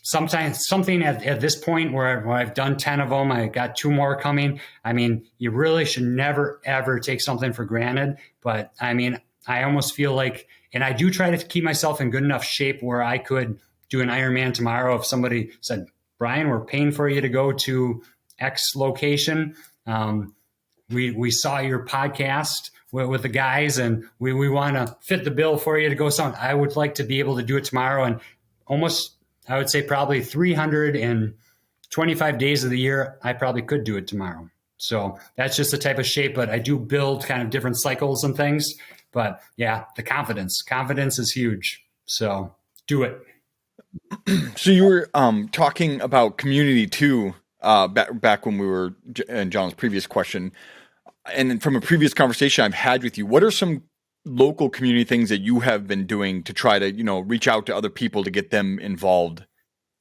sometimes something at this point where I've done 10 of them, I got 2 more coming. I mean, you really should never, ever take something for granted. But I mean, I almost feel like, and I do try to keep myself in good enough shape where I could do an Ironman tomorrow. If somebody said, Brian, we're paying for you to go to X location. We saw your podcast with the guys and we want to fit the bill for you to go somewhere. I would like to be able to do it tomorrow. And almost, I would say probably 325 days of the year, I probably could do it tomorrow. So that's just the type of shape, but I do build kind of different cycles and things. But yeah, the confidence is huge. So do it. So you were talking about community too, back when we were in John's previous question. And from a previous conversation I've had with you, what are some local community things that you have been doing to try to, reach out to other people to get them involved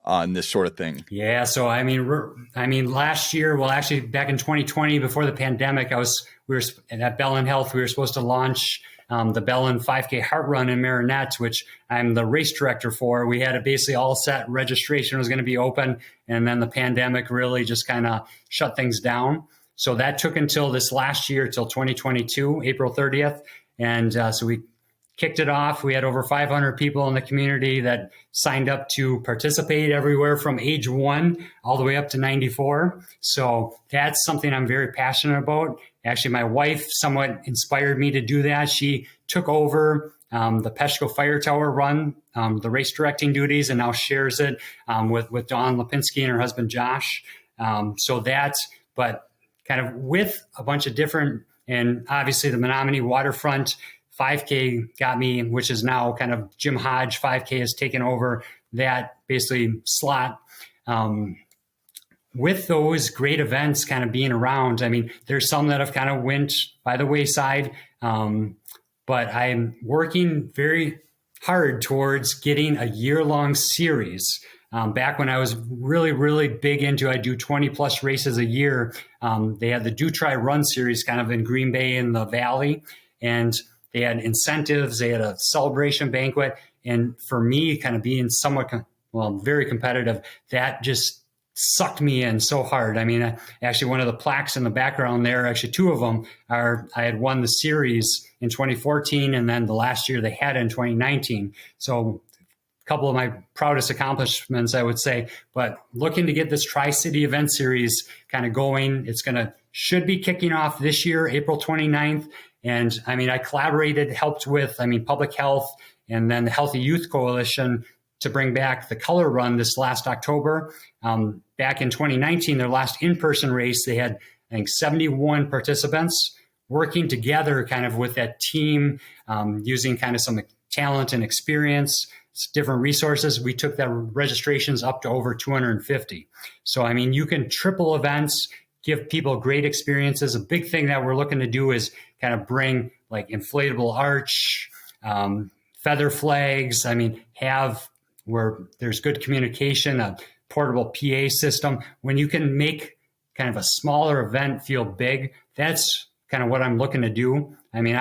in this sort of thing? Yeah. So, I mean, last year, well, actually back in 2020, before the pandemic, we were at Bellin Health, we were supposed to launch the Bellin 5K Heart Run in Marinette, which I'm the race director for. We had it basically all set. Registration was going to be open. And then the pandemic really just kind of shut things down. So that took until this last year, till 2022, April 30th. And so we kicked it off. We had over 500 people in the community that signed up to participate, everywhere from age 1 all the way up to 94. So that's something I'm very passionate about. Actually, my wife somewhat inspired me to do that. She took over the Peshko Fire Tower run, the race directing duties, and now shares it with Dawn Lipinski and her husband, Josh. But kind of with a bunch of different, and obviously the Menominee Waterfront 5K got me, which is now kind of Jim Hodge 5K has taken over that basically slot. With those great events kind of being around, I mean, there's some that have kind of went by the wayside, but I'm working very hard towards getting a year-long series. Back when I was really, really big into, I do 20 plus races a year. They had the Do Try Run series kind of in Green Bay in the Valley, and they had incentives. They had a celebration banquet. And for me, kind of being somewhat, very competitive, that just sucked me in so hard. I mean, actually one of the plaques in the background there, actually 2 of them I had won the series in 2014, and then the last year they had it in 2019. So couple of my proudest accomplishments, I would say, but looking to get this Tri-City event series kind of going. Should be kicking off this year, April 29th. And I mean, I helped with public health and then the Healthy Youth Coalition to bring back the Color Run this last October. Back in 2019, their last in-person race, they had, I think, 71 participants working together kind of with that team, using kind of some talent and experience, different resources. We took that registrations up to over 250. So, I mean, you can triple events, give people great experiences. A big thing that we're looking to do is kind of bring like inflatable arch, feather flags. I mean, have where there's good communication, a portable PA system. When you can make kind of a smaller event feel big, that's kind of what I'm looking to do. I mean,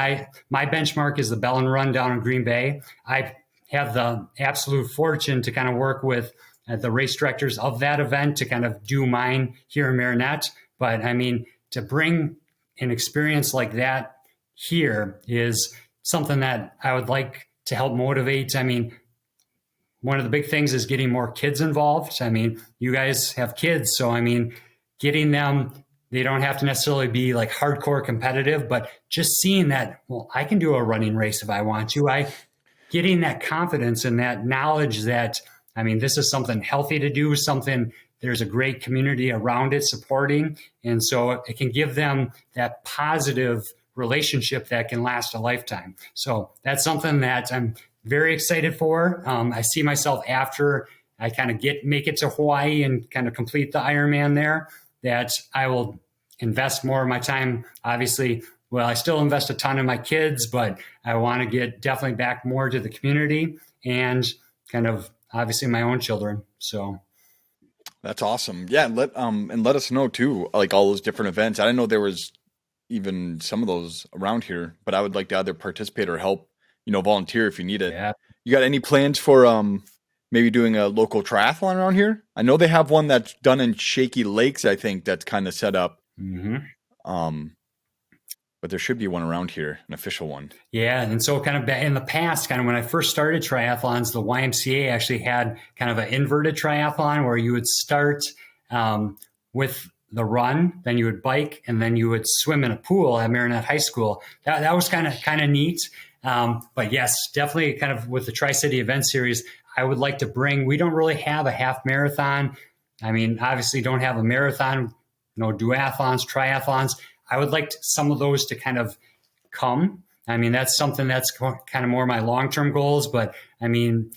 my benchmark is the Bellin Run down in Green Bay. I have the absolute fortune to kind of work with the race directors of that event to kind of do mine here in Marinette. But I mean, to bring an experience like that here is something that I would like to help motivate. I mean, one of the big things is getting more kids involved. I mean, you guys have kids, so I mean, getting them, they don't have to necessarily be like hardcore competitive, but just seeing that, well, I can do a running race if I want to. Getting that confidence and that knowledge that, I mean, this is something healthy to do, something there's a great community around it supporting. And so it can give them that positive relationship that can last a lifetime. So that's something that I'm very excited for. I see myself after I kind of make it to Hawaii and kind of complete the Ironman there, that I will invest more of my time. Obviously, well, I still invest a ton in my kids, but I want to get definitely back more to the community and kind of obviously my own children. So That's awesome. Yeah, and let us know too, like all those different events. I didn't know there was even some of those around here, but I would like to either participate or help, volunteer if you need it. yeah. You got any plans for maybe doing a local triathlon around here? I know they have one that's done in Shaky Lakes, I think that's kind of set up. Mm-hmm. But there should be one around here, an official one. Yeah. And so kind of in the past, kind of when I first started triathlons, the YMCA actually had kind of an inverted triathlon where you would start with the run, then you would bike, and then you would swim in a pool at Marinette High School. That was kind of neat. But yes, definitely kind of with the Tri-City event series, I would like to bring, we don't really have a half marathon. I mean, obviously don't have a marathon, duathlons, triathlons. I would like some of those to kind of come. I mean, that's something that's kind of more my long-term goals, but I mean,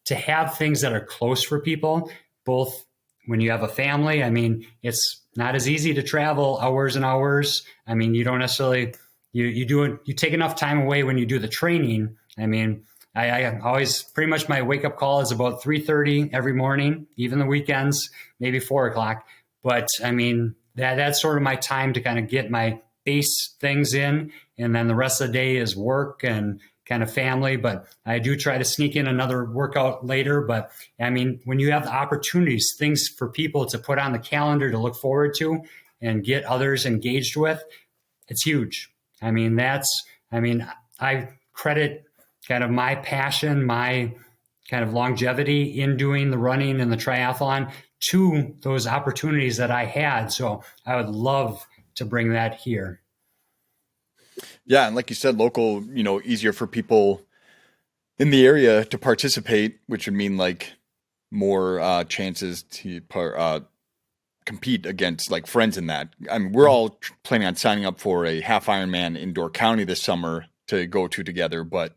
to have things that are close for people, both when you have a family, I mean, it's not as easy to travel hours and hours. I mean, you don't necessarily, you take enough time away when you do the training. I mean, I always, pretty much my wake-up call is about 3:30 every morning, even the weekends, maybe 4 o'clock. But I mean, that's sort of my time to kind of get my base things in. And then the rest of the day is work and kind of family. But I do try to sneak in another workout later. But I mean, when you have the opportunities, things for people to put on the calendar to look forward to and get others engaged with, it's huge. I mean, I credit kind of my passion, my kind of longevity in doing the running and the triathlon to those opportunities that I had. So I would love to bring that here. Yeah. And like you said, local, easier for people in the area to participate, which would mean like more chances to compete against like friends in that. I mean, we're all planning on signing up for a half Ironman in Door County this summer to go to together. But,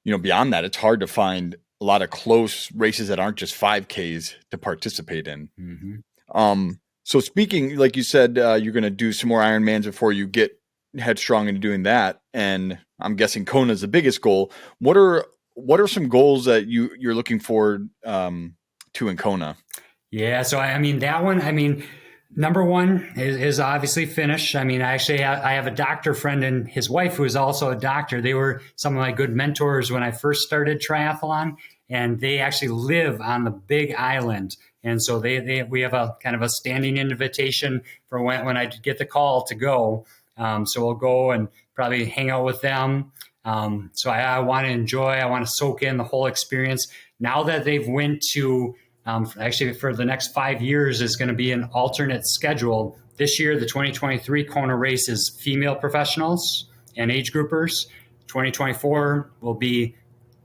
beyond that, it's hard to find a lot of close races that aren't just 5Ks to participate in. Mm-hmm. So speaking, like you said, you're going to do some more Ironmans before you get headstrong into doing that. And I'm guessing Kona is the biggest goal. What are some goals that you're looking forward to in Kona? Yeah. So, I mean, that one, number one is obviously finish. I mean, I have a doctor friend and his wife who is also a doctor. They were some of my good mentors when I first started triathlon, and they actually live on the Big Island. And so we have a kind of a standing invitation for when I get the call to go. So we'll go and probably hang out with them. So I want I want to soak in the whole experience. Now that they've went to actually for the next 5 years is going to be an alternate schedule. This year, the 2023 Kona race is female professionals and age groupers. 2024 will be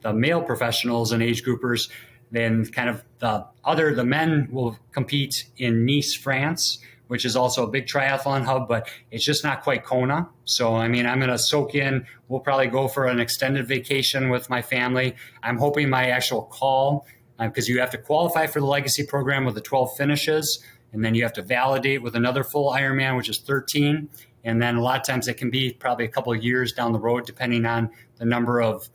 the male professionals and age groupers. Then kind of the men will compete in Nice, France, which is also a big triathlon hub, but it's just not quite Kona. So, I mean, I'm going to soak in. We'll probably go for an extended vacation with my family. I'm hoping my actual call, because you have to qualify for the legacy program with the 12 finishes, and then you have to validate with another full Ironman, which is 13. And then a lot of times it can be probably a couple of years down the road, depending on the number of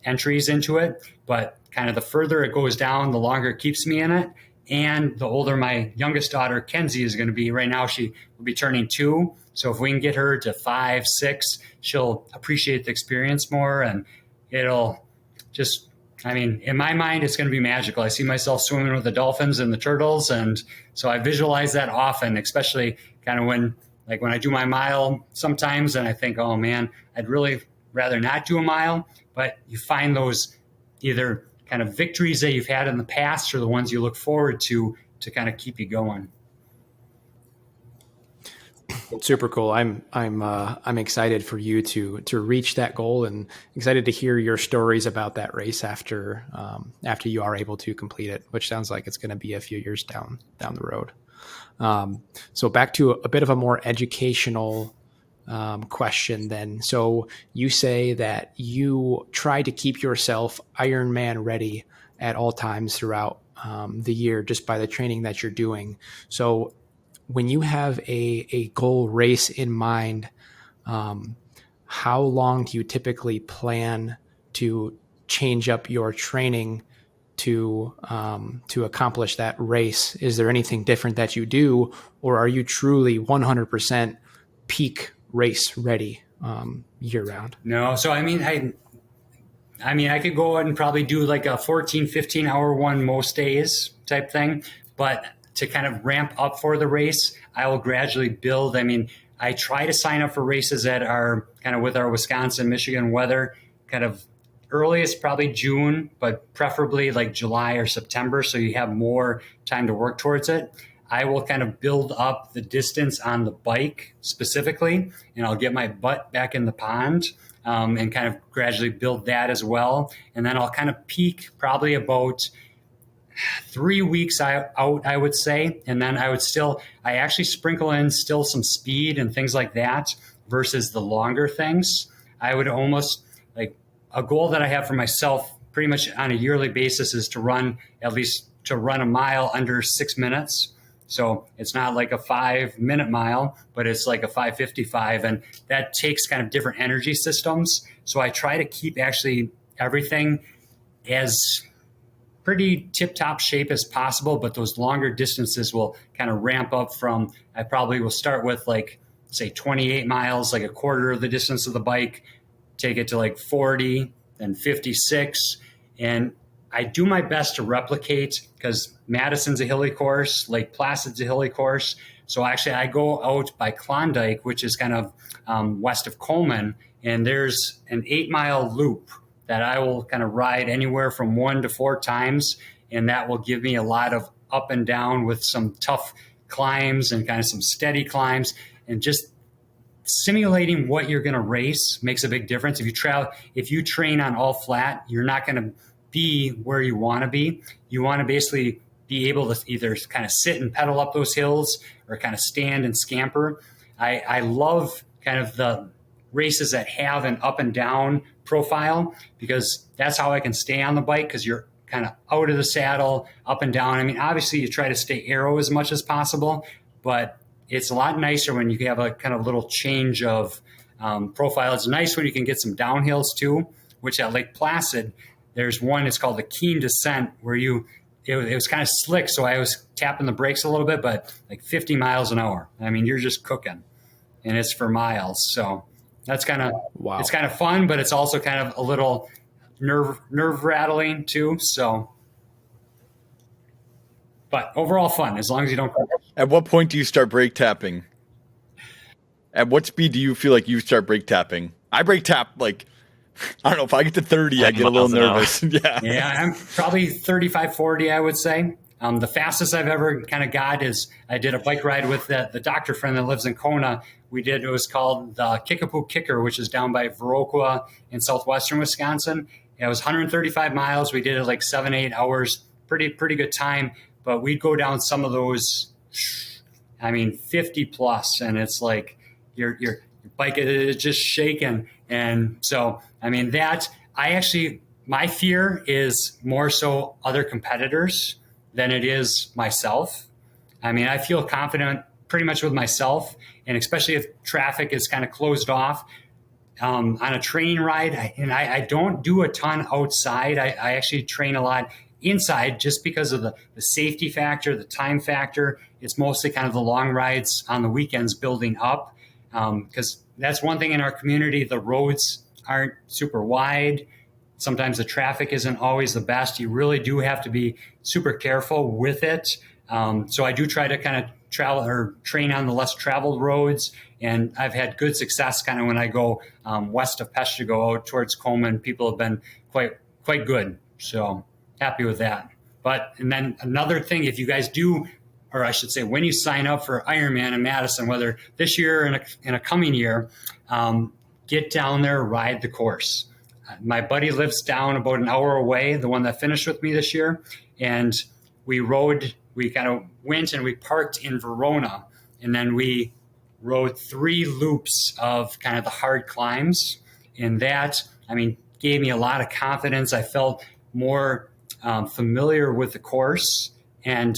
entries into it. But kind of the further it goes down, the longer it keeps me in it. And the older my youngest daughter, Kenzie, is going to be. Right now, she will be turning 2. So if we can get her to 5, 6, she'll appreciate the experience more. And it'll just, I mean, in my mind, it's going to be magical. I see myself swimming with the dolphins and the turtles. And so I visualize that often, especially kind of when I do my mile sometimes, and I think, oh man, I'd really rather not do a mile. But you find those either kind of victories that you've had in the past or the ones you look forward to kind of keep you going. Super cool. I'm excited for you to reach that goal, and excited to hear your stories about that race after you are able to complete it, which sounds like it's going to be a few years down the road. So back to a bit of a more educational question then. So you say that you try to keep yourself Ironman ready at all times throughout the year just by the training that you're doing. So when you have a goal race in mind, how long do you typically plan to change up your training to accomplish that race? Is there anything different that you do, or are you truly 100% peak race ready year round? No. So, I mean, I could go out and probably do like a 14, 15 hour one most days type thing, but to kind of ramp up for the race, I will gradually build. I mean, I try to sign up for races that are kind of with our Wisconsin, Michigan weather, kind of earliest probably June, but preferably like July or September, so you have more time to work towards it. I will kind of build up the distance on the bike specifically, and I'll get my butt back in the pond and kind of gradually build that as well. And then I'll kind of peak probably about 3 weeks out, I would say. And then I actually sprinkle in still some speed and things like that versus the longer things. I would almost like a goal that I have for myself pretty much on a yearly basis is to run a mile under 6 minutes. So it's not like a 5-minute mile, but it's like a 5:55. And that takes kind of different energy systems. So I try to keep actually everything as pretty tip-top shape as possible, but those longer distances will kind of ramp up from, I probably will start with like, say 28 miles, like a quarter of the distance of the bike, take it to like 40, then 56. And I do my best to replicate, because Madison's a hilly course, Lake Placid's a hilly course. So actually I go out by Klondike, which is kind of west of Coleman, and there's an 8-mile loop that I will kind of ride anywhere from 1 to 4 times. And that will give me a lot of up and down with some tough climbs and kind of some steady climbs, and just simulating what you're going to race makes a big difference. If you train on all flat, you're not going to be where you want to be. You want to basically be able to either kind of sit and pedal up those hills or kind of stand and scamper. I love kind of the races that have an up and down profile, because that's how I can stay on the bike, because you're kind of out of the saddle, up and down. I mean, obviously you try to stay aero as much as possible, but it's a lot nicer when you have a kind of little change of profile. It's nice when you can get some downhills too, which at Lake Placid, there's one, it's called the Keen Descent, where it was kind of slick. So I was tapping the brakes a little bit, but like 50 miles an hour. I mean, you're just cooking, and it's for miles. So that's kind of, wow. It's kind of fun, but it's also kind of a little nerve rattling too. So, but overall fun, as long as you don't. At what point do you start brake tapping? At what speed do you feel like you start brake tapping? I brake tap like, I don't know, if I get to 30, I get a little nervous. Yeah, I'm probably 35, 40, I would say. The fastest I've ever kind of got is I did a bike ride with the doctor friend that lives in Kona. It was called the Kickapoo Kicker, which is down by Viroqua in southwestern Wisconsin. It was 135 miles. We did it like 7-8 hours. Pretty good time. But we'd go down some of those, 50 plus, and it's like your bike is just shaking. And so, my fear is more so other competitors than it is myself. I feel confident pretty much with myself, and especially if traffic is kind of closed off on a training ride. I don't do a ton outside. I actually train a lot inside, just because of the safety factor, the time factor. It's mostly kind of the long rides on the weekends building up, because that's one thing in our community. The roads aren't super wide. Sometimes the traffic isn't always the best. You really do have to be super careful with it. So I do try to kind of travel or train on the less traveled roads. And I've had good success kind of when I go west of Peshtigo out towards Coleman. People have been quite good. So happy with that. And then another thing, if you guys do, or I should say, when you sign up for Ironman in Madison, whether this year or in a coming year, get down there, ride the course. My buddy lives down about an hour away, the one that finished with me this year. And we kind of went and we parked in Verona. And then we rode 3 loops of kind of the hard climbs. And that, I mean, gave me a lot of confidence. I felt more familiar with the course, and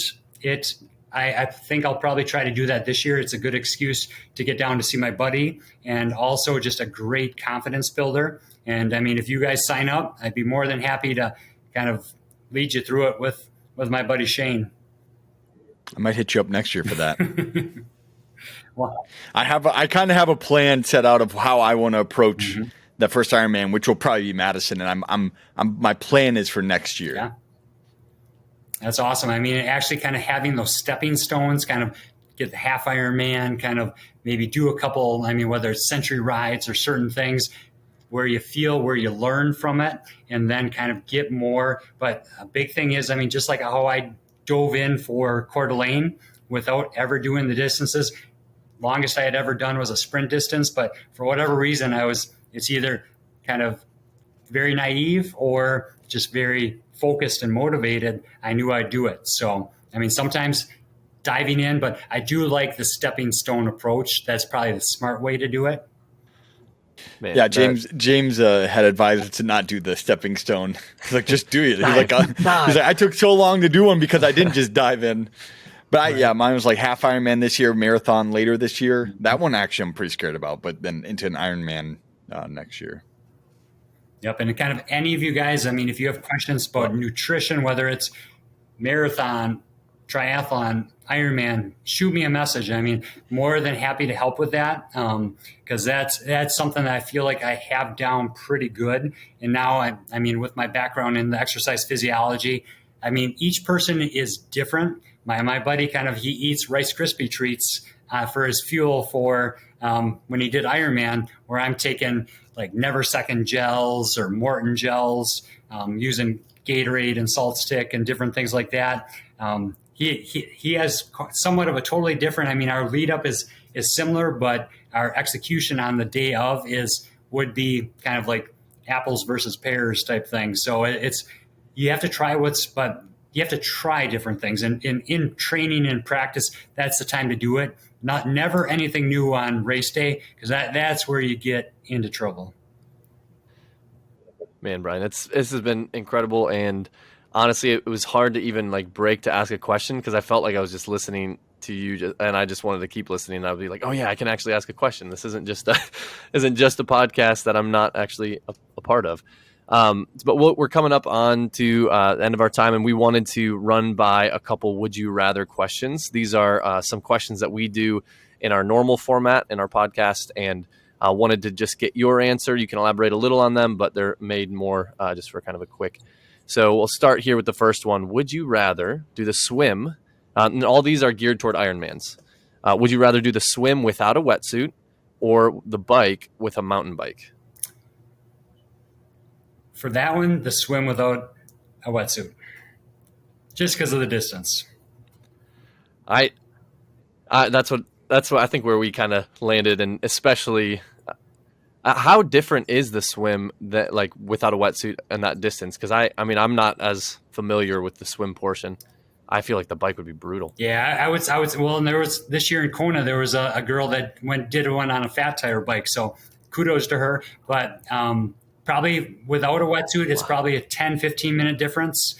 I think I'll probably try to do that this year. It's a good excuse to get down to see my buddy, and also just a great confidence builder. And I mean, if you guys sign up, I'd be more than happy to kind of lead you through it with my buddy Shane. I might hit you up next year for that. Well, I kind of have a plan set out of how I want to approach the first Ironman, which will probably be Madison, and I'm my plan is for next year. Yeah. That's awesome. I mean, actually kind of having those stepping stones, kind of get the half Ironman, kind of maybe do a couple, I mean, whether it's century rides or certain things where you feel, where you learn from it, and then kind of get more. But a big thing is, I mean, just like how I dove in for Coeur d'Alene without ever doing the distances, longest I had ever done was a sprint distance, but for whatever reason, it's either kind of very naive or just very focused and motivated. I knew I'd do it. So, I mean, sometimes diving in, but I do like the stepping stone approach. That's probably the smart way to do it. Man, yeah, James had advised us to not do the stepping stone. He's like, just do it. He's like, I took so long to do one because I didn't just dive in. But mine was like half Ironman this year, marathon later this year. That one actually I'm pretty scared about, but then into an Ironman next year. Yep, and kind of any of you guys, I mean, if you have questions about nutrition, whether it's marathon, triathlon, Ironman, shoot me a message. I mean, more than happy to help with that, because that's something that I feel like I have down pretty good. And now, I mean, with my background in the exercise physiology, I mean, each person is different. My buddy he eats Rice Krispie treats for his fuel for when he did Ironman, where I'm taking like Never Second gels or Morton gels, using Gatorade and Salt Stick and different things like that. He has somewhat of a totally different. I mean, our lead up is similar, but our execution on the day of would be kind of like apples versus pears type thing. So you have to try you have to try different things, and in training and practice, that's the time to do it. Never anything new on race day, because that's where you get into trouble. Man, Brian, this has been incredible, and honestly, it was hard to even break to ask a question because I felt like I was just listening to you, and I just wanted to keep listening. I'd be like, oh yeah, I can actually ask a question. This isn't just a podcast that I'm not actually a part of. But we're coming up on to the end of our time, and we wanted to run by a couple would you rather questions. These are some questions that we do in our normal format in our podcast, and wanted to just get your answer. You can elaborate a little on them, but they're made more just for kind of a quick. So we'll start here with the first one. Would you rather do the swim? And all these are geared toward Ironmans. Would you rather do the swim without a wetsuit or the bike with a mountain bike? For that one, the swim without a wetsuit, just because of the distance. That's what I think where we kind of landed, and especially how different is the swim that without a wetsuit and that distance? Because I mean I'm not as familiar with the swim portion. I feel like the bike would be brutal. Yeah, I would. Well, and there was this year in Kona, there was a girl that did one on a fat tire bike. So kudos to her, but. Probably without a wetsuit, it's probably a 10, 15-minute difference.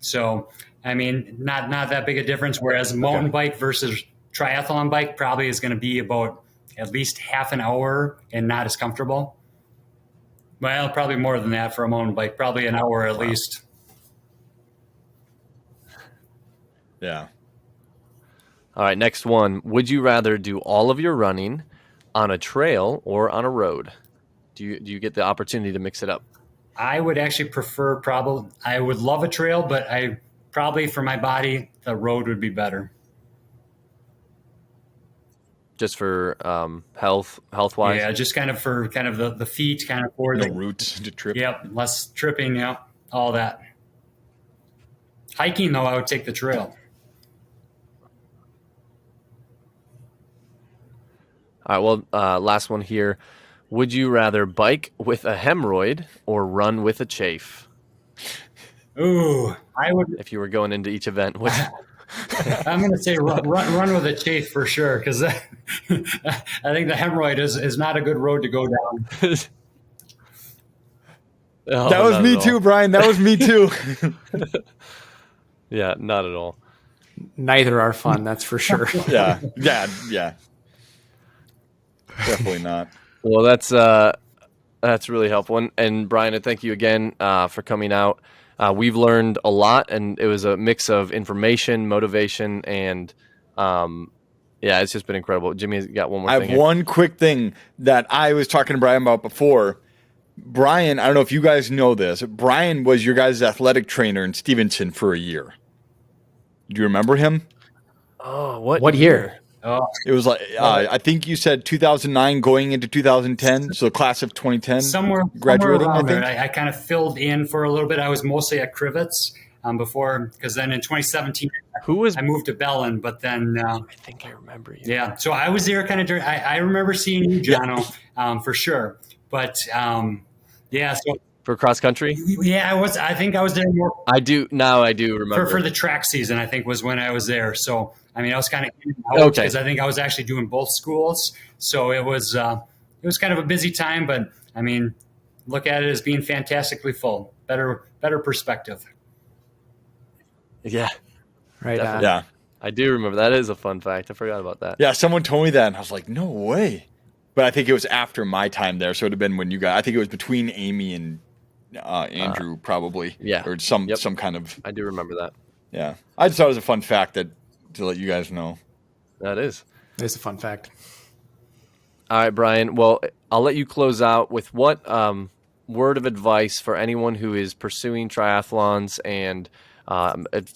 So, I mean, not that big a difference, whereas mountain bike versus triathlon bike probably is going to be about at least half an hour and not as comfortable. Well, probably more than that for a mountain bike, probably an hour at least. Yeah. All right, next one. Would you rather do all of your running on a trail or on a road? Do you get the opportunity to mix it up? I would actually prefer I would love a trail, but I probably for my body, the road would be better. Just for health-wise? Yeah, just kind of for the feet, kind of for the roots to trip. Yep, less tripping, yeah, all that. Hiking, though, I would take the trail. All right, well, last one here. Would you rather bike with a hemorrhoid or run with a chafe? Ooh, I would. If you were going into each event, I'm going to say run with a chafe for sure, because I think the hemorrhoid is not a good road to go down. Oh, that was me too, Brian. That was me too. Yeah, not at all. Neither are fun, that's for sure. Yeah. Definitely not. Well, that's really helpful. And Brian, I thank you again for coming out. We've learned a lot, and it was a mix of information, motivation, and it's just been incredible. Jimmy's got one more thing. I have one quick thing that I was talking to Brian about before. Brian, I don't know if you guys know this. Brian was your guys' athletic trainer in Stevenson for a year. Do you remember him? Oh, what year? Oh, it was like I think you said 2009 going into 2010, so the class of 2010. Somewhere graduating. I think I kind of filled in for a little bit. I was mostly at Crivets before, because then in 2017 I moved to Bellin, but then I think I remember you. Yeah, so I was there kind of during. I remember seeing you, Jono, for sure. But so for cross country. Yeah, I think I was there more. I do remember for the track season. I think was when I was there. So I mean, I was kind of in and out because I think I was actually doing both schools. So it was kind of a busy time, but I mean, look at it as being fantastically full. Better perspective. Yeah, right. Yeah, I do remember. That is a fun fact. I forgot about that. Yeah, someone told me that, and I was like, no way. But I think it was after my time there, so it would have been when you got. I think it was between Amy and Andrew, probably. Yeah, or some kind of. I do remember that. Yeah, I just thought it was a fun fact to let you guys know. That is. It's a fun fact. All right, Brian. Well, I'll let you close out with what word of advice for anyone who is pursuing triathlons and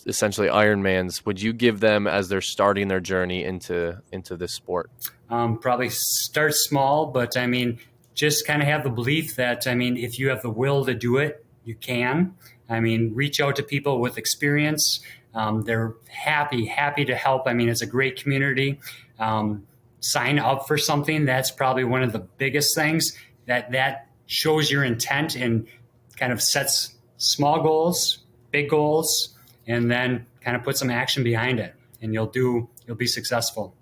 essentially Ironmans would you give them as they're starting their journey into this sport? Probably start small, but I mean, just kind of have the belief that, I mean, if you have the will to do it, you can. I mean, reach out to people with experience. They're happy to help. I mean, it's a great community. Sign up for something. That's probably one of the biggest things that shows your intent and kind of sets small goals, big goals, and then kind of put some action behind it, and you'll be successful.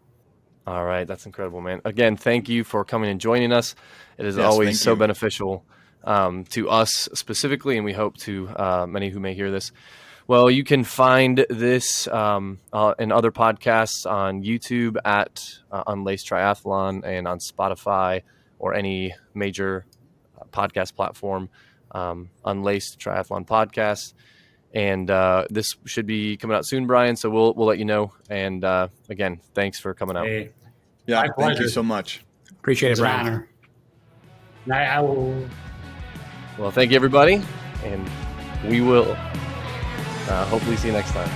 All right. That's incredible, man. Again, thank you for coming and joining us. It is always so beneficial to us specifically, and we hope to many who may hear this. Well, you can find this and other podcasts on YouTube at Unlaced Triathlon and on Spotify or any major podcast platform, Unlaced Triathlon Podcast. And this should be coming out soon, Brian, so we'll let you know. And again, thanks for coming out. Hey, yeah, thank you so much. Appreciate it, Brian. It's an honor. I will. Well, thank you, everybody, and we will hopefully see you next time.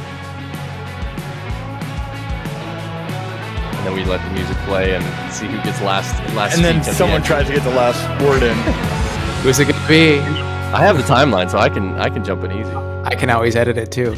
And then we let the music play and see who gets last. And then someone tries to get the last word in. Who's it going to be? I have the timeline, so I can jump in easy. I can always edit it too.